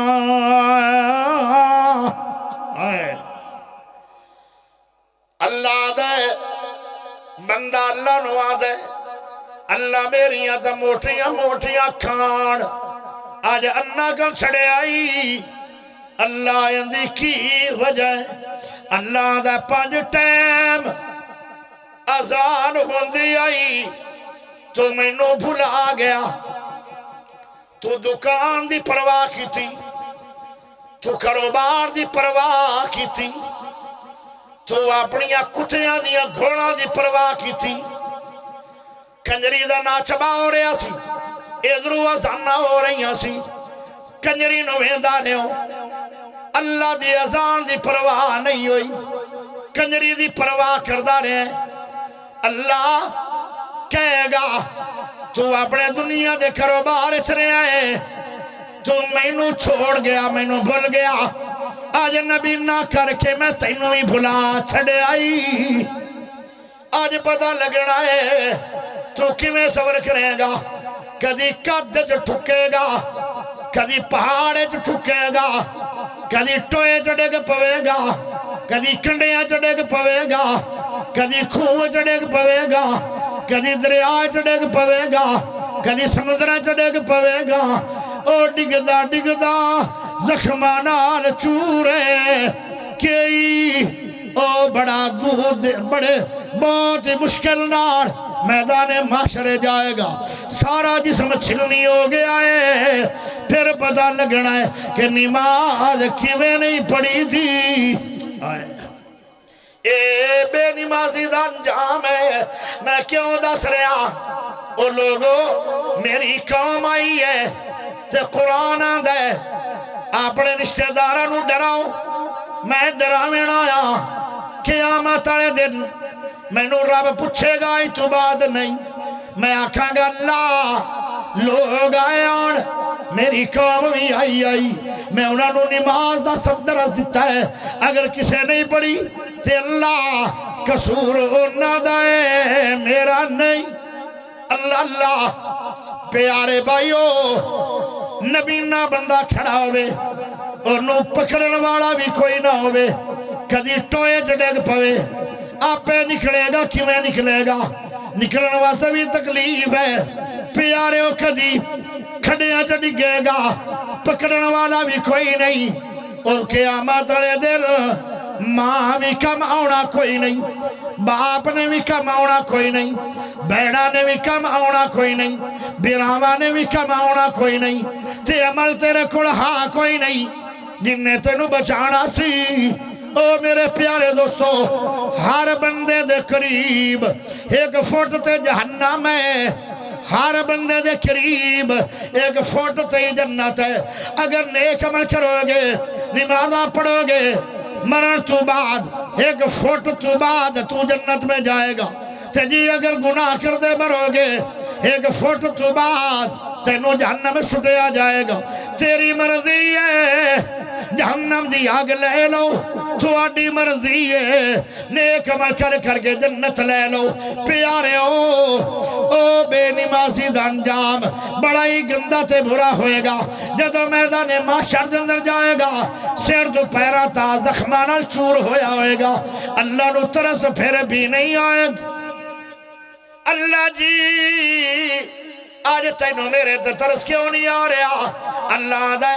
اللہ دے بندہ اللہ نو آدھے اللہ میریاں تا موٹیاں موٹیاں کھان آج انا کل چھڑے آئی۔ اللہ اندی کی وجہ اللہ دا 5 ٹائم اذان ہوندی آئی تو مینوں بھلا گیا۔ تو دکان دی پرواہ کی تھی، تو کاروبار دی پرواہ کی تھی، تو اپنی کتیاں دی گھوڑا دی پرواہ کی تھی، کنجری دا ناچبا ہو رہا سی، ادھرو اذاناں ہو رہی سی، کنجری نو ویندا رہو، اللہ دی اذان دی پرواہ نہیں ہوئی، کنجری دی پرواہ کردہ رہے۔ اللہ کہے گا تو اپنے دنیا دے کاروبار اچ رہے ہیں، تو مینوں چھوڑ گیا، مینوں بھول گیا، آج نبی نہ کر کے میں تینوں ہی بھلا چھڑے آئی۔ آج پتہ لگنا ہے تو کیویں صبر کرے گا، کدی قد جو ٹھکے گا، کدی پہاڑ جو ٹھکے گا، کدی ٹوئے جو ڈگ پوے گا، کدی کنڈیاں جو ڈگ پوے گا، کدی کھوہ جو ڈگ پوے گا، کدی دریا جو ڈگ پوے گا، کدی سمندرہ جو ڈگ پوے گا۔ او ڈگدا ڈگدا زخمانال چورے کئی او بڑا دودھ بڑے بہت مشکل نار میدان معاشر جائے گا، سارا جسم چھلنی ہو گیا ہے۔ پھر پتہ لگنا ہے کہ نماز کیویں نہیں پڑھی تھی۔ اے بے نمازی دا انجام ہے۔ میں کیوں دس رہا او لوگو، میری قوم آئی ہے تے قرآن آدھے اپنے رشتہ داراں نو ڈراؤ، میں ڈراویں آیا۔ قیامت والے دن مینوں رب پوچھے گا اس تو بعد نہیں، میں آکھاں گا اللہ لوگ آئے آن میری قوم بھی آئی، میں انہاں نو نماز دا سب درس دیتا ہے، اگر کسے نہیں پڑھی تے اللہ قصور انہاں دا ہے میرا نہیں۔ اللہ اللہ پیارے بھائیو، نبی نہ بندہ کھڑا ہوئے اور نو پکڑن والا بھی کوئی نہ ہوئے، کدی ٹوئے جڑگ پوے آپے نکلے گا، کیویں نکلے گا؟ نکلن واسطے بھی تکلیف ہے پیارے ہو، کدی کھڑیاں ڈگے گا، پکڑن والا بھی کوئی نہیں۔ اور قیامت والے دن ماں بھی کم آنا کوئی نہیں، باپ نے بھی کم آنا کوئی نہیں، بہنا نے بھی کم آنا کوئی نہیں، بیراواں نے بھی کم آنا کوئی نہیں، تے عمل تیرے کول ہاں کوئی نہیں جن نے تینوں بچانا سی۔ او میرے پیارے دوستو، ہر بندے دے قریب 1 فٹ تے جہنم ہے، ہر بندے دے قریب 1 فٹ تے جنت ہے۔ اگر نیک عمل کرو گے، نمازاں پڑھو گے، مرن تو بعد 1 فٹ تو بعد تو جنت میں جائے گا۔ تے جی اگر گناہ کر دے مرو گے، 1 فٹ تو بعد تینوں جہنم میں سٹیا جائے گا۔ تیری مرضی ہے جہنم دی آگ لے لو تھوڑی مرضی ہے نیک عمل کر کے جنت لے لو پیارے او بے نمازی دا انجام بڑا ہی گندہ تے برا ہوئے گا جدو میدان محشر دے اندر جائے گا سر دو پیرا تا زخمانہ چور ہوئے گا اللہ نو ترس پھر بھی نہیں آئے گا اللہ جی آج تینوں میرے ترس کیوں نہیں آ رہا اللہ دے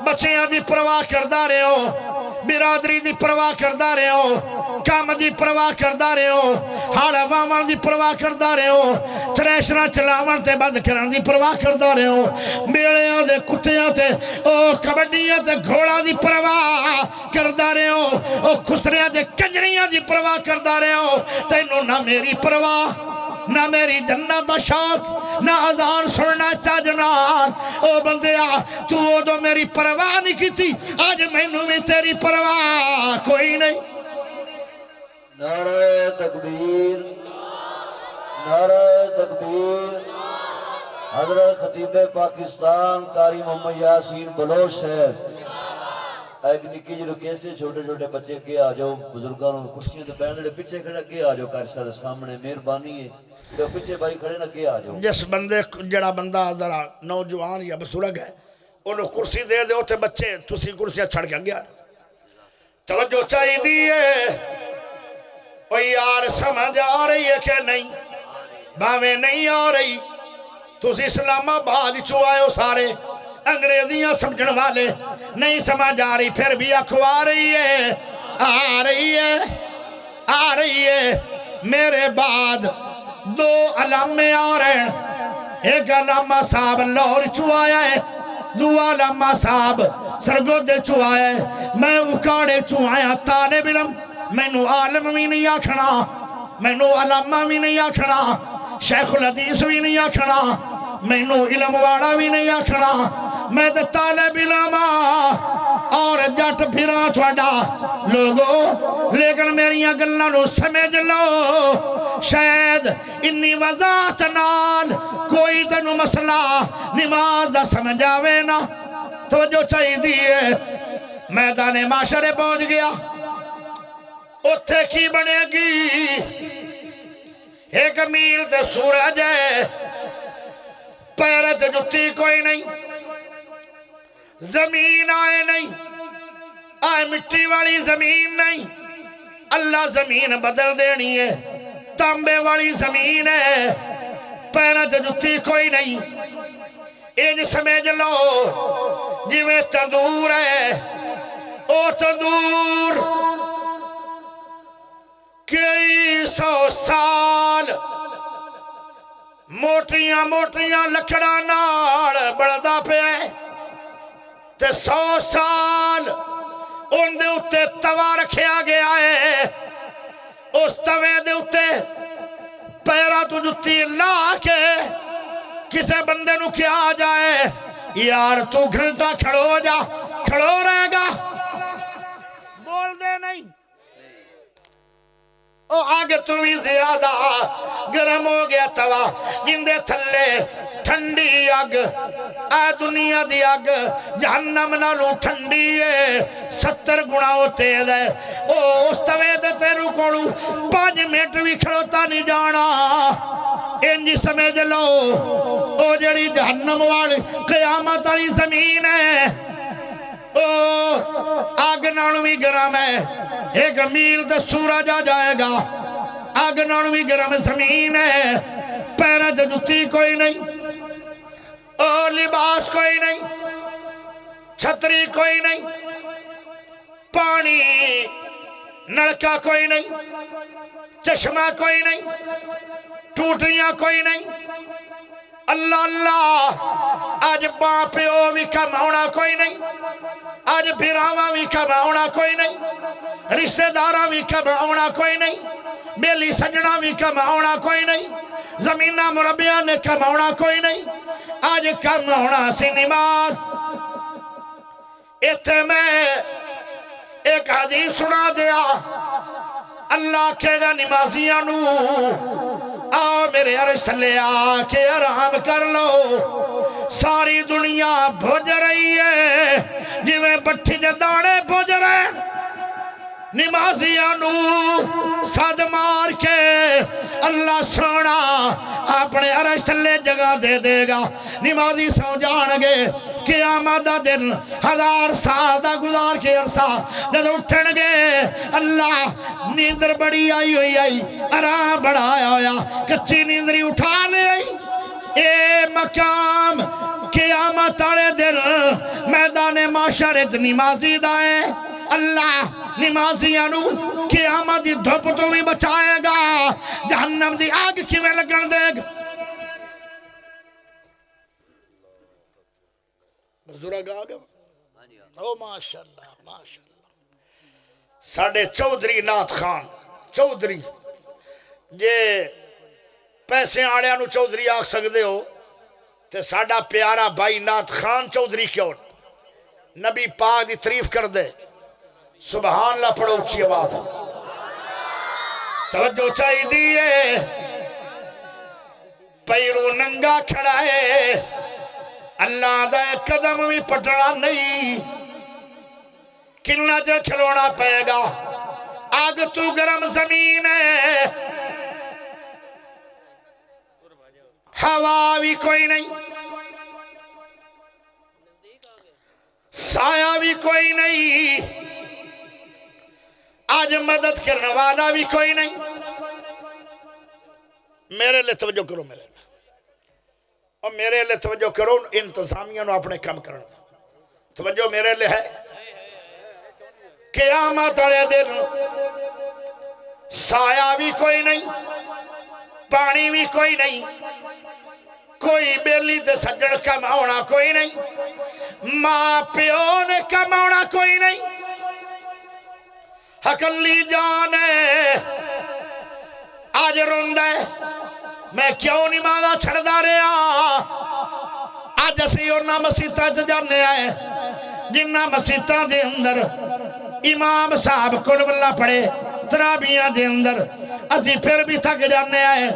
بچیاں دی پرواہ کردہ رہے ہو برادری دی پرواہ کردہ رہے ہو کام دی پرواہ کردہ رہے ہو حال عوامان دی پرواہ کردہ رہے ہو تریشرہ چلاون تے بند کرن دی پرواہ کردہ رہے ہو بیڑیاں دے کتیاں تے کبڈیاں تے گھوڑا دی پرواہ کردہ رہے ہو خسریاں دے کنجریاں دی پرواہ کردہ رہے ہو تینوں نہ میری پرواہ نہ میری جنت دا شوق نہ اذان سننا چاجنان او بندیا تو دو میری پرواہ نہیں کی تھی آج مینوں میں تیری پرواہ کوئی نہیں نعرہ تکبیر نعرہ تکبیر حضرت خطیب پاکستان قاری محمد یاسین بلوچ صاحب ایک نکی جو کیسے چھوٹے چھوٹے بچے کے آ جاؤ بزرگاں کرسیاں تے بیٹھے پیچھے کھڑے کے آ جاؤ کار صاحب سامنے مہربانی ہے تو پیچھے بھائی کھڑے نہ کے آ جاؤ جس بندے جڑا بندہ ذرا نوجوان یا بزرگ ہے انہوں کرسی دے دے ہوتے بچے تسی کرسیاں چھڑ کے گیا توجہ چاہی دیئے او یار سمجھ آ رہی ہے کہ نہیں باویں نہیں آ رہی تسی اسلام آباد چوائے ہو سارے انگریزیاں سمجھن والے نہیں سمجھ آ رہی پھر بھی اکھوا رہی ہے آ رہی ہے میرے بعد دو علامے آ رہے ہیں ایک علامہ صاحب لاہور چوایا ہے دو علامہ صاحب سرگودے چوایا ہے میں اکاڑے چوایا طالب علم میں نو عالم بھی نہیں آکھنا میں نو علامہ بھی نہیں آکھنا شیخ الحدیث بھی نہیں آکھنا میں نو علم واڑا بھی نہیں آکھنا میں تو طالب علم اور جٹ پھرا تھوڑا لوگو لیکن میری گلاں نو سمجھ لو شاید انی وضاحت نال کوئی تینو مسئلہ نماز دا سمجھ آوے نا توجہ چاہی دیئے میدان معاشرے پہنچ گیا اتھے کی بنے گی ایک میل تے سورج ہے پیرت جتی کوئی نہیں زمین آئے نہیں آئے مٹی والی زمین نہیں اللہ زمین بدل دینی ہے تانبے والی زمین ہے پیرت جتی کوئی نہیں انج سمجھ لو جویں تندور ہے او تندور کئی سو سال موٹیاں لکڑا نال بڑھدا پہ ہے تے 100 سال ان دے اتے توا رکھیا گیا ہے اس توے دے اتے پیرا تو جتی لا کے کسے بندے نو کیا جائے یار تو گھنٹا کھڑو جا کھڑو رہے گا بول دے نہیں او آگے تو بھی زیادہ گرم ہو گیا توا جندے تھلے ٹھنڈی آگ اے دنیا دی آگ جہنم نالو ٹھنڈی ہے 70 گنا ہوتے دے او اس توے دے تیرو کوڑو 5 منٹ بھی کھڑوتا نہیں جانا انجی سمجھ لو او جڑی جہنم والی قیامت والی زمین ہے آگ نانوی گرم ہے ایک میل تے سورج آ جائے گا آگ نانوی گرم زمین ہے پیرت جتی کوئی نہیں لباس کوئی نہیں چھتری کوئی نہیں پانی نلکا کوئی نہیں چشمہ کوئی نہیں ٹوٹیاں کوئی نہیں اللہ اللہ آج باپیو بھی کماؤنا کوئی نہیں آج بھیراواں بھی کماؤنا کوئی نہیں رشتہ داراں بھی کماؤنا کوئی نہیں بیلی سجنا بھی کماؤنا کوئی نہیں زمینہ مربیہ نے کماؤنا کوئی نہیں آج کماؤنا سی نماز اتھے میں ایک حدیث سنا دیا اللہ کہے گا نمازیاں نو آؤ میرے عرش تھلے آ کے آرام کر لو ساری دنیا بھج رہی ہے جی میں بٹھی جے دانے بھج رہے نمازیاں نو ساد مار کے اللہ سونا اپنے عرش تھلے جگہ دے دے گا نمازی سو جان گے قیامت دا دن 1000 سال دا گزار کے عرصہ جب اٹھن گے اللہ نیندر بڑی آئی ہوئی آئی آرام بڑا آیا ہویا کچی نیندری اٹھا لے آئی اے مقام قیامت والے دن میدان معاشر نمازی دا ہے اللہ نمازیاں نو قیامت دی دھوپ تو بھی بچائے گا جہنم دی آگ کیویں لگن دے گا بزرگ آگا او ماشاءاللہ ماشاءاللہ ساڑھے چودھری نات خان چودھری جے پیسے آڑیاں نو چودھری آگ سکتے ہو تے ساڑھا پیارا بھائی نات خان چودھری کیوں نبی پاک دی تعریف کر دے سبحان اللہ پڑھو اچھی آواز توجہ چاہی دیئے پیرو ننگا کھڑائے اللہ دا قدم بھی پٹڑا نہیں کلنا جو کھلونا پائے گا آگ تو گرم زمین ہے ہوا بھی کوئی نہیں سایہ بھی کوئی نہیں آج مدد کرنے والا بھی کوئی نہیں میرے لئے توجہ کرو میرے لئے اور میرے لئے توجہ کرو انتظامیہ نو اپنے کام کرنا توجہ میرے لئے ہے قیامت والے دن سایہ بھی کوئی نہیں پانی بھی کوئی نہیں کوئی بیلی تے سجن کماؤنا کوئی نہیں ماں پیو نے کماؤنا کوئی نہیں حقلی جانے آج روندہ ہے میں کیوں نہیں مانا چھڑدا رہا آج اسی انہا مسیطہ جانے آئے جنہا مسیطہ دے اندر امام صاحب قلب اللہ پڑھے ترابیاں دے اندر اسی پھر بھی تھک جانے آئے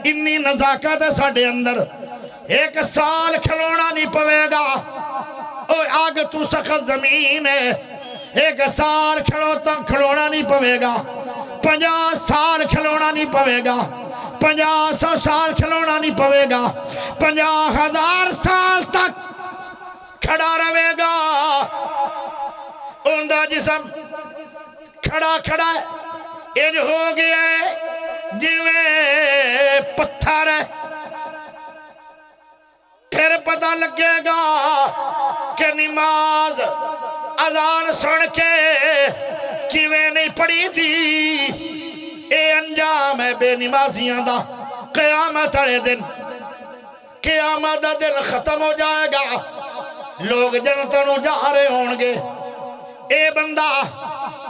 انی نزاکت ہے ساڑھے اندر 1 سال کھلونا نہیں پوے گا اوہ آگ تو سخت زمین ہے 1 سال کھلونا نہیں پوے گا 50 سال کھلونا نہیں پوے گا 50 سال کھلونا نہیں پوے گا 50,000 سال تک کھڑا رہے گا اندھا جسم کھڑا ہے انج ہو گیا ہے جویں پتھر ہے پھر پتہ لگے گا کہ نماز اذان سن کے کیویں نہیں پڑھی دی اے انجام ہے بے نمازیاں دا قیامت والے دن قیامت دا دن ختم ہو جائے گا لوگ جنتوں نو جا رہے ہون گے اے بندہ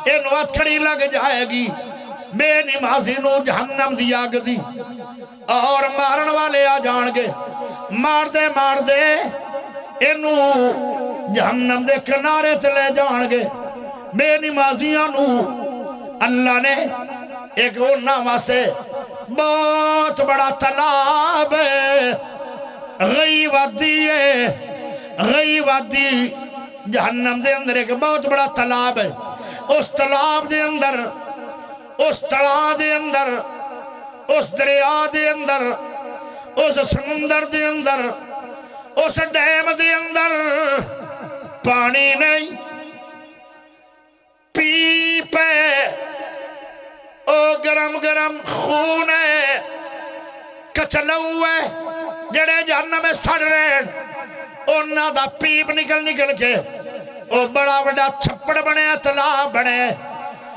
اے نوات کھڑی لگ جائے گی بے نمازی نو جہنم دی آگ دی اور مارن والے آ جان گے مار دے انو جہنم دے کنارے چلے جان گے بے نمازیاں نو اللہ نے ایک انہاں واسے بہت بڑا تالاب ہے غی وادی ہے غی وادی جہنم دے اندر ایک بہت بڑا تالاب ہے اس تالاب دے اندر اس تڑا دے اندر اس دریا دے اندر اس سمندر دے اندر اس ڈیم دے اندر پانی نہیں پی پہ او گرم گرم خون ہے کچلو ہے جڑے جہنم میں سڑ رہے انہاں دا پیپ نکل کے او بڑا بڑا چھپڑ بنے تالاب بنے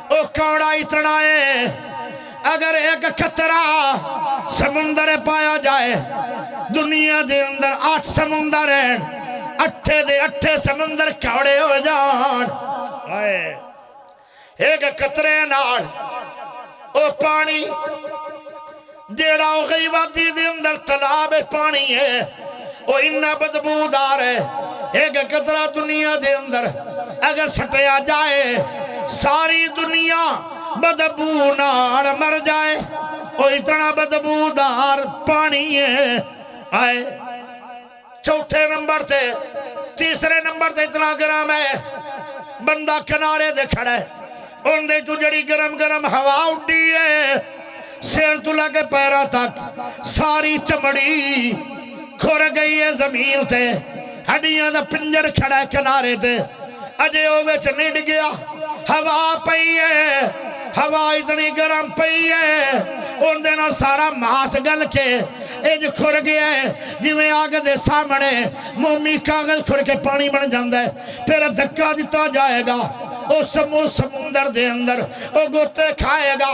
او کوڑا اتنا ہے اگر ایک قطرہ سمندر پایا جائے دنیا دے اندر 8 سمندر ہیں 8 دے 8 سمندر کوڑے ہو جان ایک قطرے نال او پانی جیڑا او غی وادی دے اندر تالاب پانی ہے او انہا بدبودار ہے ایک قطرہ دنیا دے اندر اگر سٹیا جائے ساری دنیا بدبو نال مر جائے وہ اتنا بدبودار پانی ہے آئے چوتھے نمبر تے تیسرے نمبر تے اتنا گرم ہے بندہ کنارے دے کھڑا ہے ان دے تو جڑی گرم گرم ہوا اٹھی ہے سیر تو لگے پیرا تک ساری چمڑی کھر گئی ہے زمین تے ہڈیاں دا پنجر کھڑا ہے کنارے تے اجے وہ وچ نڈ گیا ہوا پئی ہے ہوا اتنی گرم پئی ہے ان دینا سارا ماس گل کے ایج کھر گیا ہے جویں آگ دے سامنے مومی کاغذ کھر کے پانی بن جاندہ ہے پھر دھکا دیتا جائے گا او سمندر دے اندر او گوتے کھائے گا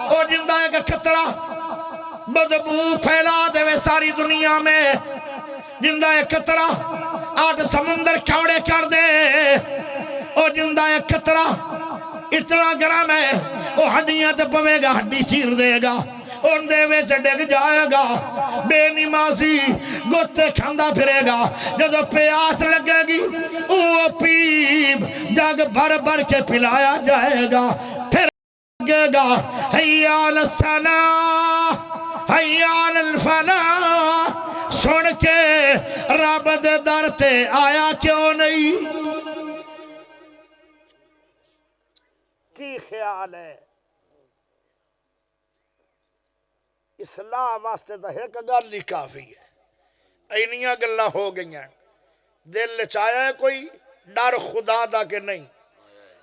او جندہ ہے کہ کترا بدبو پھیلا دے وے ساری دنیا میں جندہ ہے کترا آٹھ سمندر کھوڑے کر دے او جندہ ہے کترا اتنا گرم ہے وہ ہڈیاں تے پوے گا ہڈی چیر دے گا ان دے وے ڈگ جائے گا بے نمازی گوتے کھاندہ پھرے گا جدو پیاس لگے گی وہ پیب جگ بھر بھر کے پلایا جائے گا پھر لگے گا حیال الصلاة حیال الفلاح سن کے رب دے در تے آیا کیوں نہیں کی خیال ہے اصلاح واسطے تو ایک گل ہی کافی ہے اینیاں گلاں ہو گئیاں دل چاہیا ہے کوئی ڈر خدا دا کہ نہیں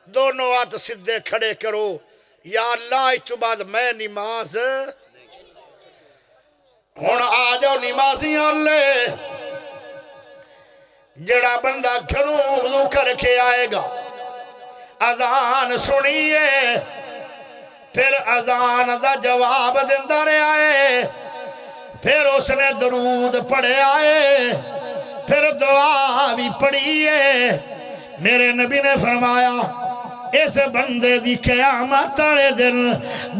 دونوں ہاتھ سدھے کھڑے کرو یا اللہ اس تو بعد میں نماز ہن آ جاؤ نمازیاں لے جڑا بندہ گھروں وضو کر کے آئے گا اذان سنیے پھر اذان دا جواب دیندہ رہے آئے پھر اس نے درود پڑھے آئے پھر دعا بھی پڑھیے میرے نبی نے فرمایا اس بندے دی قیامت والے دن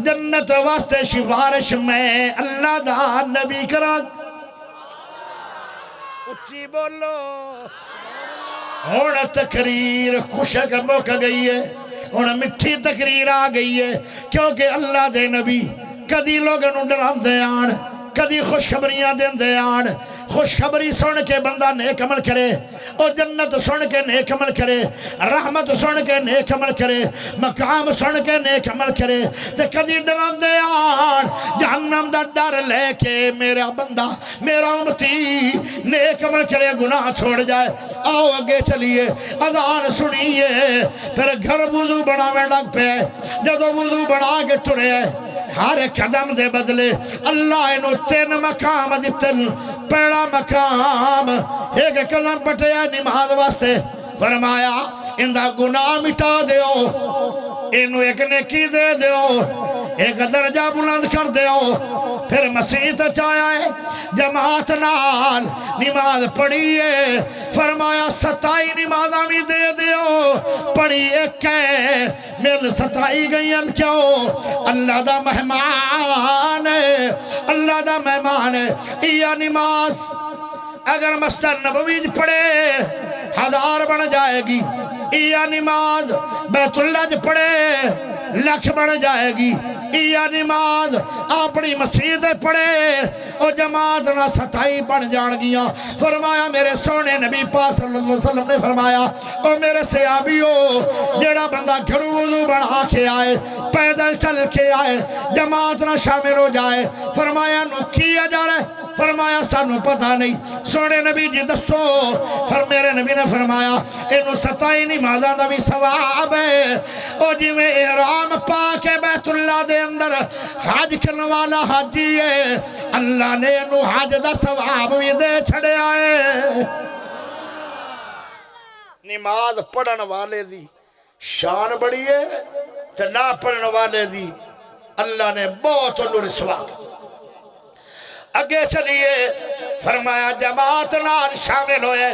جنت واسطے سفارش میں اللہ دا نبی کرا اچھی بولو ہون تقریر خوشک مک گئی ہے ہون مٹھی تقریر آ گئی ہے کیونکہ اللہ دے نبی کدی لوگوں ڈران دے آن کدی خوشخبریاں دین دے آن خوشخبری سن کے بندہ نیک عمل کرے اور جنت سن کے نیک عمل کرے رحمت سن کے نیک عمل کرے مقام سن کے نیک عمل کرے تے کدی ڈران دے آن جہنم دا ڈر لے کے میرا بندہ میرا امتی نیک عمل کرے گناہ چھوڑ جائے آؤ اگے چلیے اذان سنیے پھر گھر وضو بناویں لگ پہ جدو وضو بنا کے ٹرے ہر قدم دے بدلے اللہ انہوں 3 مقام دیتن پہلا مقام ایک کلم پٹیا نماز واسطے فرمایا اندہ گناہ مٹا دیو انہوں ایک نیکی دے دیو ایک درجہ بلند کر دیو پھر مسیح چاہیا ہے جماعت نال نماز پڑھیے فرمایا 27 نمازہ بھی دے دیو پڑھی ایک ہے مل 27 گئین کیوں اللہ دا مہمان ہے اللہ دا مہمان ہے یہ نماز اگر مسجد نبوی پڑھے 1000 بن جائے گی یہ نماز بیت اللہ پڑھے 1,00,000 بن جائے گی یہ نماز اپنی مسجد پڑھے اور جماعت نہ 27 بن جان گیا فرمایا میرے سونے نبی پاک صلی اللہ علیہ وسلم نے فرمایا اور میرے صحابیو جڑا بندہ گھروں وضو بنا کے آئے پیدل چل کے آئے جماعت نہ شامل ہو جائے فرمایا نو کیا جا رہا ہے فرمایا سانو پتہ نہیں سونے نبی جی دسو میرے نبی نے فرمایا انہوں 27 نمازاں دا بھی ثواب ہے اور جی میں احرام پاک بیت اللہ دے اندر حج کرنے والا حاجی ہے اللہ نے انہوں حج دا ثواب بھی دے چھڑے آئے نماز پڑھن والے دی شان بڑی ہے تے نہ پڑھن والے دی اللہ نے بہت انہوں رسوا اگے چلیے فرمایا جماعت نال شامل ہوئے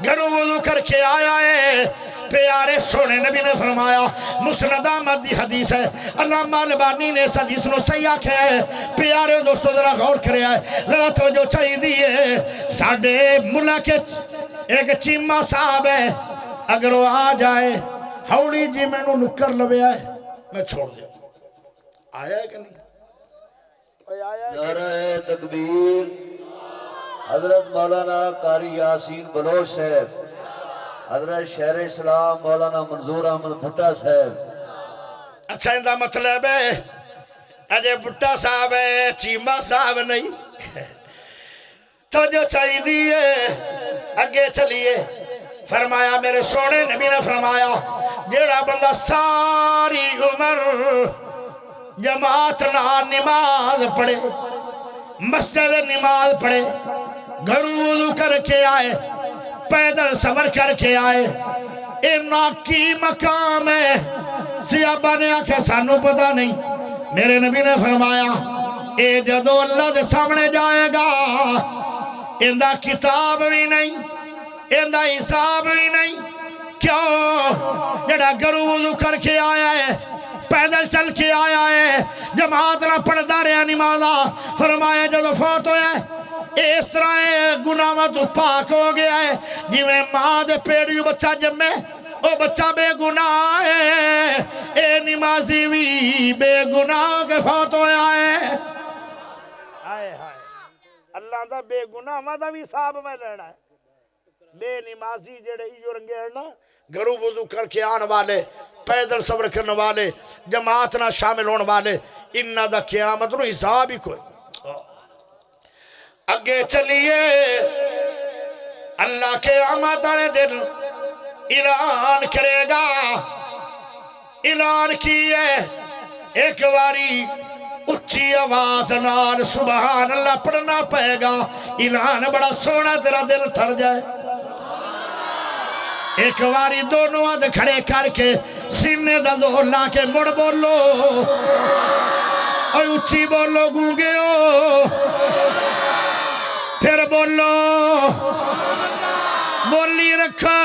گھروں وضو کر کے آیا ہے پیارے سونے نبی نے فرمایا مسند احمد دی حدیث ہے علامہ البانی نے اس حدیث نو صحیح آکھیا ہے پیارے دوستو ذرا غور کرے آئے ذرا توجہ چاہی دیئے ساڑھے ملک ایک چیمہ صاحب ہے اگر وہ آ جائے ہوڑی جی میں نو نکر لوے آئے میں چھوڑ دیا آیا ہے کہ نہیں نعرہ تکبیر حضرت مولانا قاری یاسین بلوچ صاحب، حضرت شہر اسلام مولانا منظور احمد بھٹا صاحب۔ اچھا اندہ مطلب ہے اجے بھٹا صاحب ہے چیمہ صاحب نہیں تو جو چاہی دیئے اگے چلیے فرمایا میرے سونے نبی نے فرمایا جیڑا بندہ ساری عمر جماعت نہ نماز پڑھے مسجد نماز پڑھے گھروں وضو کر کے آئے پیدل سفر کر کے آئے اینا کی مقام ہے صحابہ نے آکھے سانو پتہ نہیں میرے نبی نے فرمایا اے جدو اللہ دے سامنے جائے گا اندہ کتاب بھی نہیں اندہ حساب بھی نہیں کیوں جڑا گھروں وضو کر کے آیا ہے پیدل چل کے آیا ہے جماعت نہ پڑھدا رہا نمازا فرمایا جدو فوت ہویا ہے اس طرح گناہ تو پاک ہو گیا ہے جویں ماں دے پیڑیوں بچہ جمے او بچہ بے گناہ ہے اے نمازی بھی بے گناہ کے فوت ہویا ہے آئے ہائے اللہ دا بے گناہ مادہ بھی صاحب میں لینا ہے بے نمازی جڑے ایو رنگے ہیں نا گھروں وضو کر کے آن والے پیدل صبر کرنے والے جماعت نہ شامل ہونے والے انہا دا قیامت نو حساب ہی کوئی اگے چلیے اللہ کے قیامت والے دن اعلان کرے گا اعلان کیے ایک واری اچھی آواز نال سبحان اللہ پڑھنا پائے گا اعلان بڑا سونا تیرا دل تھر جائے ایک واری دونوں ہاتھ کھڑے کر کے سینے دا دو لا کے مڑ بولو اور اچھی بولو گونگے ہو پھر بولو بولی رکھا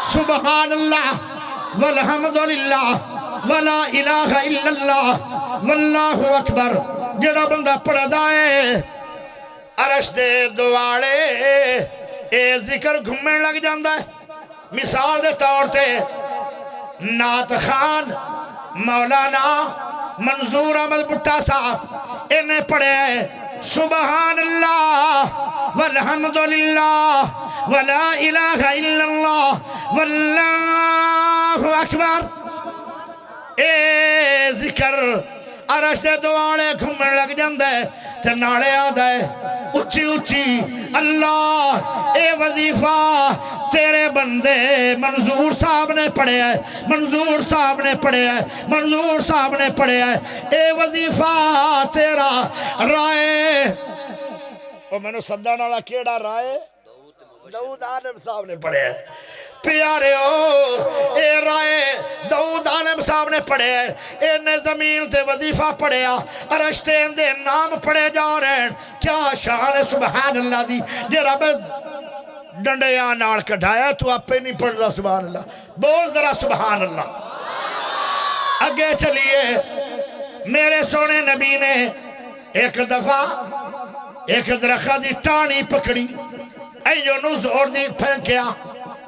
سبحان اللہ والحمدللہ ولا الہ الا اللہ واللہ اکبر جڑا بندہ پڑھ دائے عرش دے دوالے اے ذکر گھومنے لگ جاندہ ہے مثال دے طور تے نعت خان مولانا منظور احمد بھٹا صاحب انہیں پڑھے سبحان اللہ والحمدللہ ولا الہ الا اللہ واللہ اکبر اے ذکر عرش دے دوالے گھومنے لگ جاندہ ہے تے نالے آدھا ہے اچھی اچھی اللہ اے وظیفہ تیرے بندے منظور صاحب نے پڑھے ہے منظور صاحب نے پڑھے ہے منظور صاحب نے پڑھے ہے اے وظیفہ تیرا رائے وہ میں نے صدہ نالا کیڑا رائے داؤد عالم صاحب نے پڑھے ہے پیارے ہو اے رائے داؤد عالم صاحب نے پڑھے ہے اے زمین تے وظیفہ پڑھے عرشتے اندے نام پڑھے جا رہے ہیں کیا شان ہے سبحان اللہ دی جے رب ڈنڈے یہاں ناڑ کٹھایا تو آپ پہ نہیں پڑھ دا سبحان اللہ بول ذرا سبحان اللہ اگے چلیے میرے سونے نبی نے ایک دفعہ ایک درخت دی ٹانی پکڑی ایو نو زور دی پھینکیا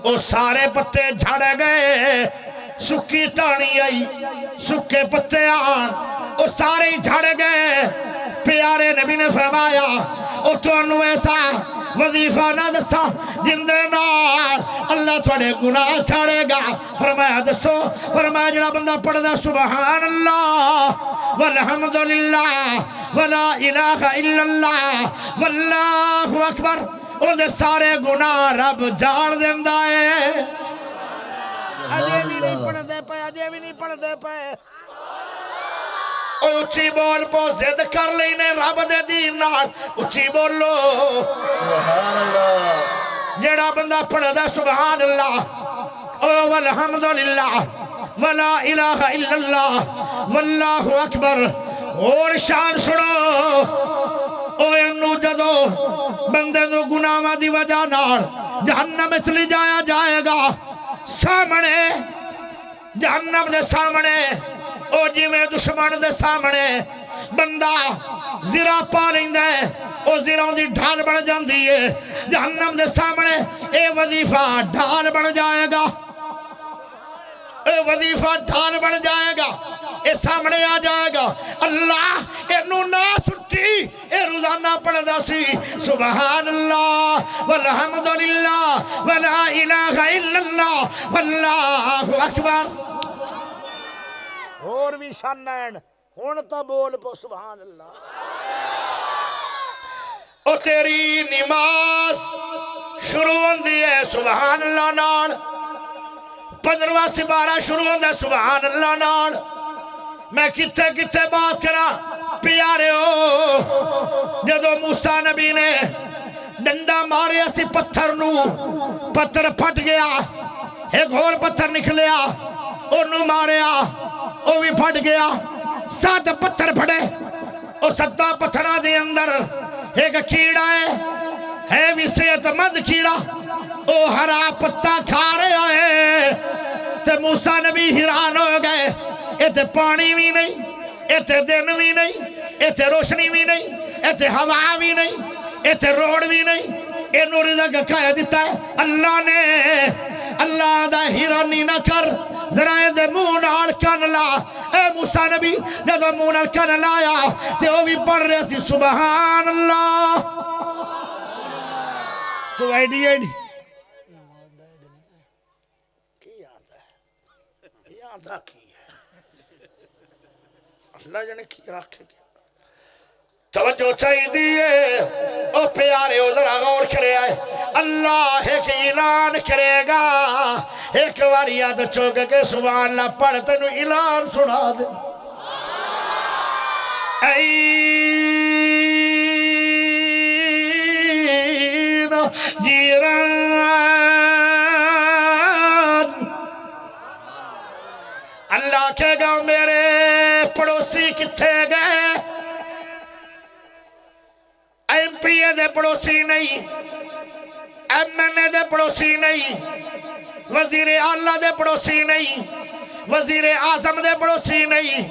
وہ سارے پتے جھڑ گئے سکی ٹانی آئی سکے پتے آن وہ سارے جھڑ گئے پیارے نبی نے فرمایا اور تو انو ایسا وظیفہ نہ دسا جندے نار اللہ تھوڑے گناہ چھاڑے گا فرمایا دسو فرمایا جڑا بندہ پڑھ دا سبحان اللہ والحمدللہ ولا الہ الا اللہ واللہ اکبر ان دے سارے گناہ رب جان دیندہ ہے اجے بھی نہیں پڑھ دے پائے اجے بھی نہیں پڑھ دے پائے اچھی بول پو زد کر لینے رب دے دین نال اچھی بولو سبحان اللہ جڑا بندہ پڑھ دا سبحان اللہ والحمدللہ ولا الہ الا اللہ واللہ اکبر اور شان سنو او انو جدو بندے دو گناہ دی وجہ نال جہنم میں چلی جایا جائے گا سامنے جہنم دے سامنے او جی میں دشمن دے سامنے بندہ زیرہ پا لیندہ ہے او زیرہ دی ڈھال بڑھ جاندی ہے جہنم دے سامنے اے وظیفہ ڈھال بڑھ جائے گا وظیفہ ڈھال بن جائے گا، اے سامنے آ جائے گا، اللہ اینو نہ سٹی، اے روزانہ پڑھدا سی سبحان اللہ والحمدللہ ولا الہ الا اللہ واللہ اکبر۔ اور بھی شانین ہون تا بول پو سبحان اللہ۔ او تیری نماز شروع ہوندی ہے سبحان اللہ نال، 15واں سپارہ شروع ہوندا ہے سبحان اللہ نال۔ میں کتے کتے بات کرا پیارے ہو، جدو موسیٰ نبی نے ڈنڈا ماریا سی پتھر نو، پتھر پھٹ گیا، ایک اور پتھر نکلیا، انہوں ماریا، وہ بھی پھٹ گیا، 7 پتھر پھٹے، اور 7 پتھرہ دے اندر ایک کیڑا ہے بھی صحت مند کیڑا، وہ ہرا پتہ کھا رہا ہے۔ تے موسیٰ نبی حیران ہو گئے، ایتے پانی بھی نہیں، ایتے دن بھی نہیں، ایتے روشنی بھی نہیں، ایتے ہوا بھی نہیں، ایتے روڈ بھی نہیں، اینو رزق کھایا دیتا ہے اللہ نے۔ اللہ دا حیرانی نہ کر، ذرا دے منہ نال کن لا۔ اے موسیٰ نبی جدو منہ نال کن لایا تے وہ بھی پڑھ رہے سی سبحان اللہ۔ تو ایڈی ایڈی کی آتا ہے، یہ آتا کی ہے، اللہ جانے کی آنکھیں گیا۔ توجہ چاہی دیئے، او پیارے او ذرا غور کرے آئے، اللہ ایک اعلان کرے گا، ایک واری یاد چوک کے سبحان اللہ پڑھتے نو اعلان سنا دے۔ این جیران اللہ کہے گا میرے پڑوسی کتھے گئے، ایم پی اے دے پڑوسی نہیں، ایم این اے دے پڑوسی نہیں، وزیر اعلیٰ دے پڑوسی نہیں، وزیر اعظم دے پڑوسی نہیں،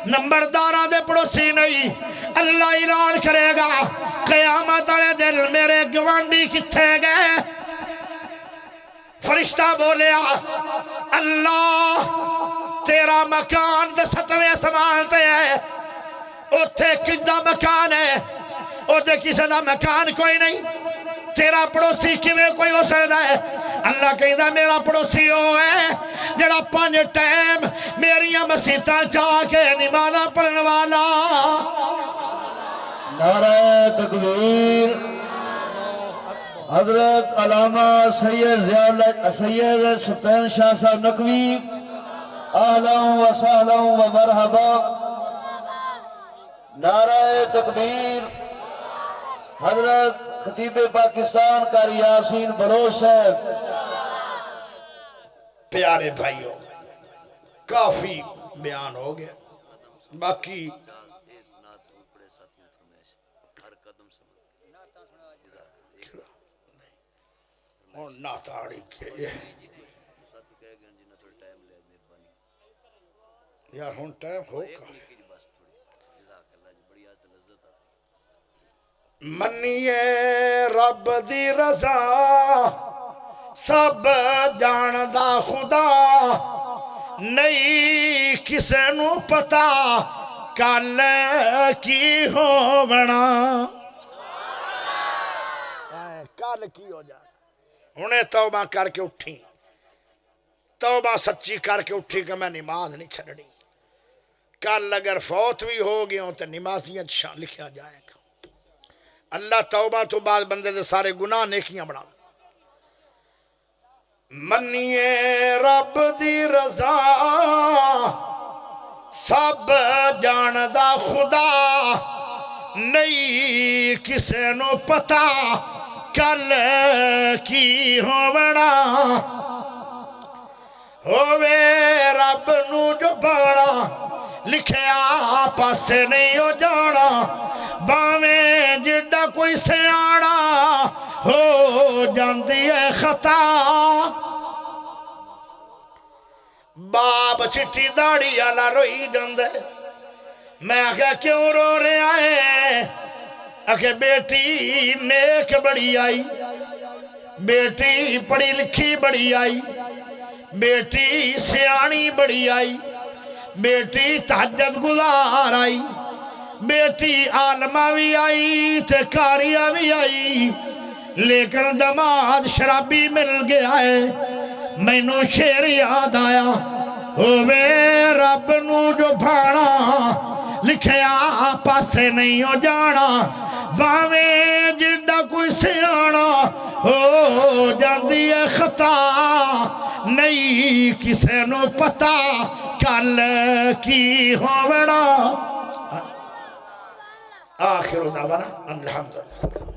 نمبردارہ دے پڑوسی نہیں۔ اللہ اعلان کرے گا قیامت والے دن میرے گوانڈی کتھے گئے؟ فرشتہ بولیا اللہ تیرا مکان دے 7ویں آسمان تے ہے، اتھے کدہ مکان ہے؟ اتھے کسی دا مکان کوئی نہیں، تیرا پڑوسی کیویں کوئی ہو سکتا ہے؟ اللہ کہتا میرا پڑوسی ہو ہے جڑا 5 ٹائم میریاں مسیطہ جا کے نمازہ پڑھنے والا۔ نعرہ تکبیر۔ حضرت علامہ سید سفین شاہ صاحب نقوی، اہلا و سہلا و مرحبا۔ نعرہ تکبیر۔ حضرت خطیب پاکستان قاری یاسین بلوچ صاحب۔ پیارے بھائیوں کافی بیان ہو گیا، باقی ناتاڑی کے یار ہون ٹائم ہوگا۔ منیے رب دی رضا سب جاندہ خدا، نہیں کسے نو پتا کل کی ہونا، کل کی ہو جانا۔ انہیں توبہ کر کے اٹھی، توبہ سچی کر کے اٹھی کہ میں نماز نہیں چھڑنی، کل اگر فوت بھی ہو گئے ہوں تو نمازیاں شان لکھیا جائے گا۔ اللہ توبہ تو بعد بندے دے سارے گناہ نیکیاں بڑھا۔ منیے رب دی رضا سب جاندہ خدا، نہیں کسے نو پتا کل کی ہونا، ہووے رب نو جو بڑا لکھیا پاسے نہیں ہو جانا، باویں جڑا کوئی سیاڑا ہو جاندی ہے خطا۔ باپ چٹی داڑی آلا روئی جاندے، میں آکھا کیوں رو رہے آئے؟ آکھے بیٹی نیک بڑی آئی، بیٹی پڑھی لکھی بڑی آئی، بیٹی سیانی بڑی آئی، بیٹی تہجد گزار آئی، بیٹی عالمہ بھی آئی تے کاریہ بھی آئی، لیکن دماد شرابی مل گیا ہے۔ میں نو شیر یاد آیا، ہووے رب نو جو بھانا لکھیا پاسے نہیں ہو جانا، باویں جدہ کوئی سیانا ہو جاندی ہے خطا، نہیں کسے نو پتا کل کی ہووڑا۔ آخر دعوانا الحمدللہ۔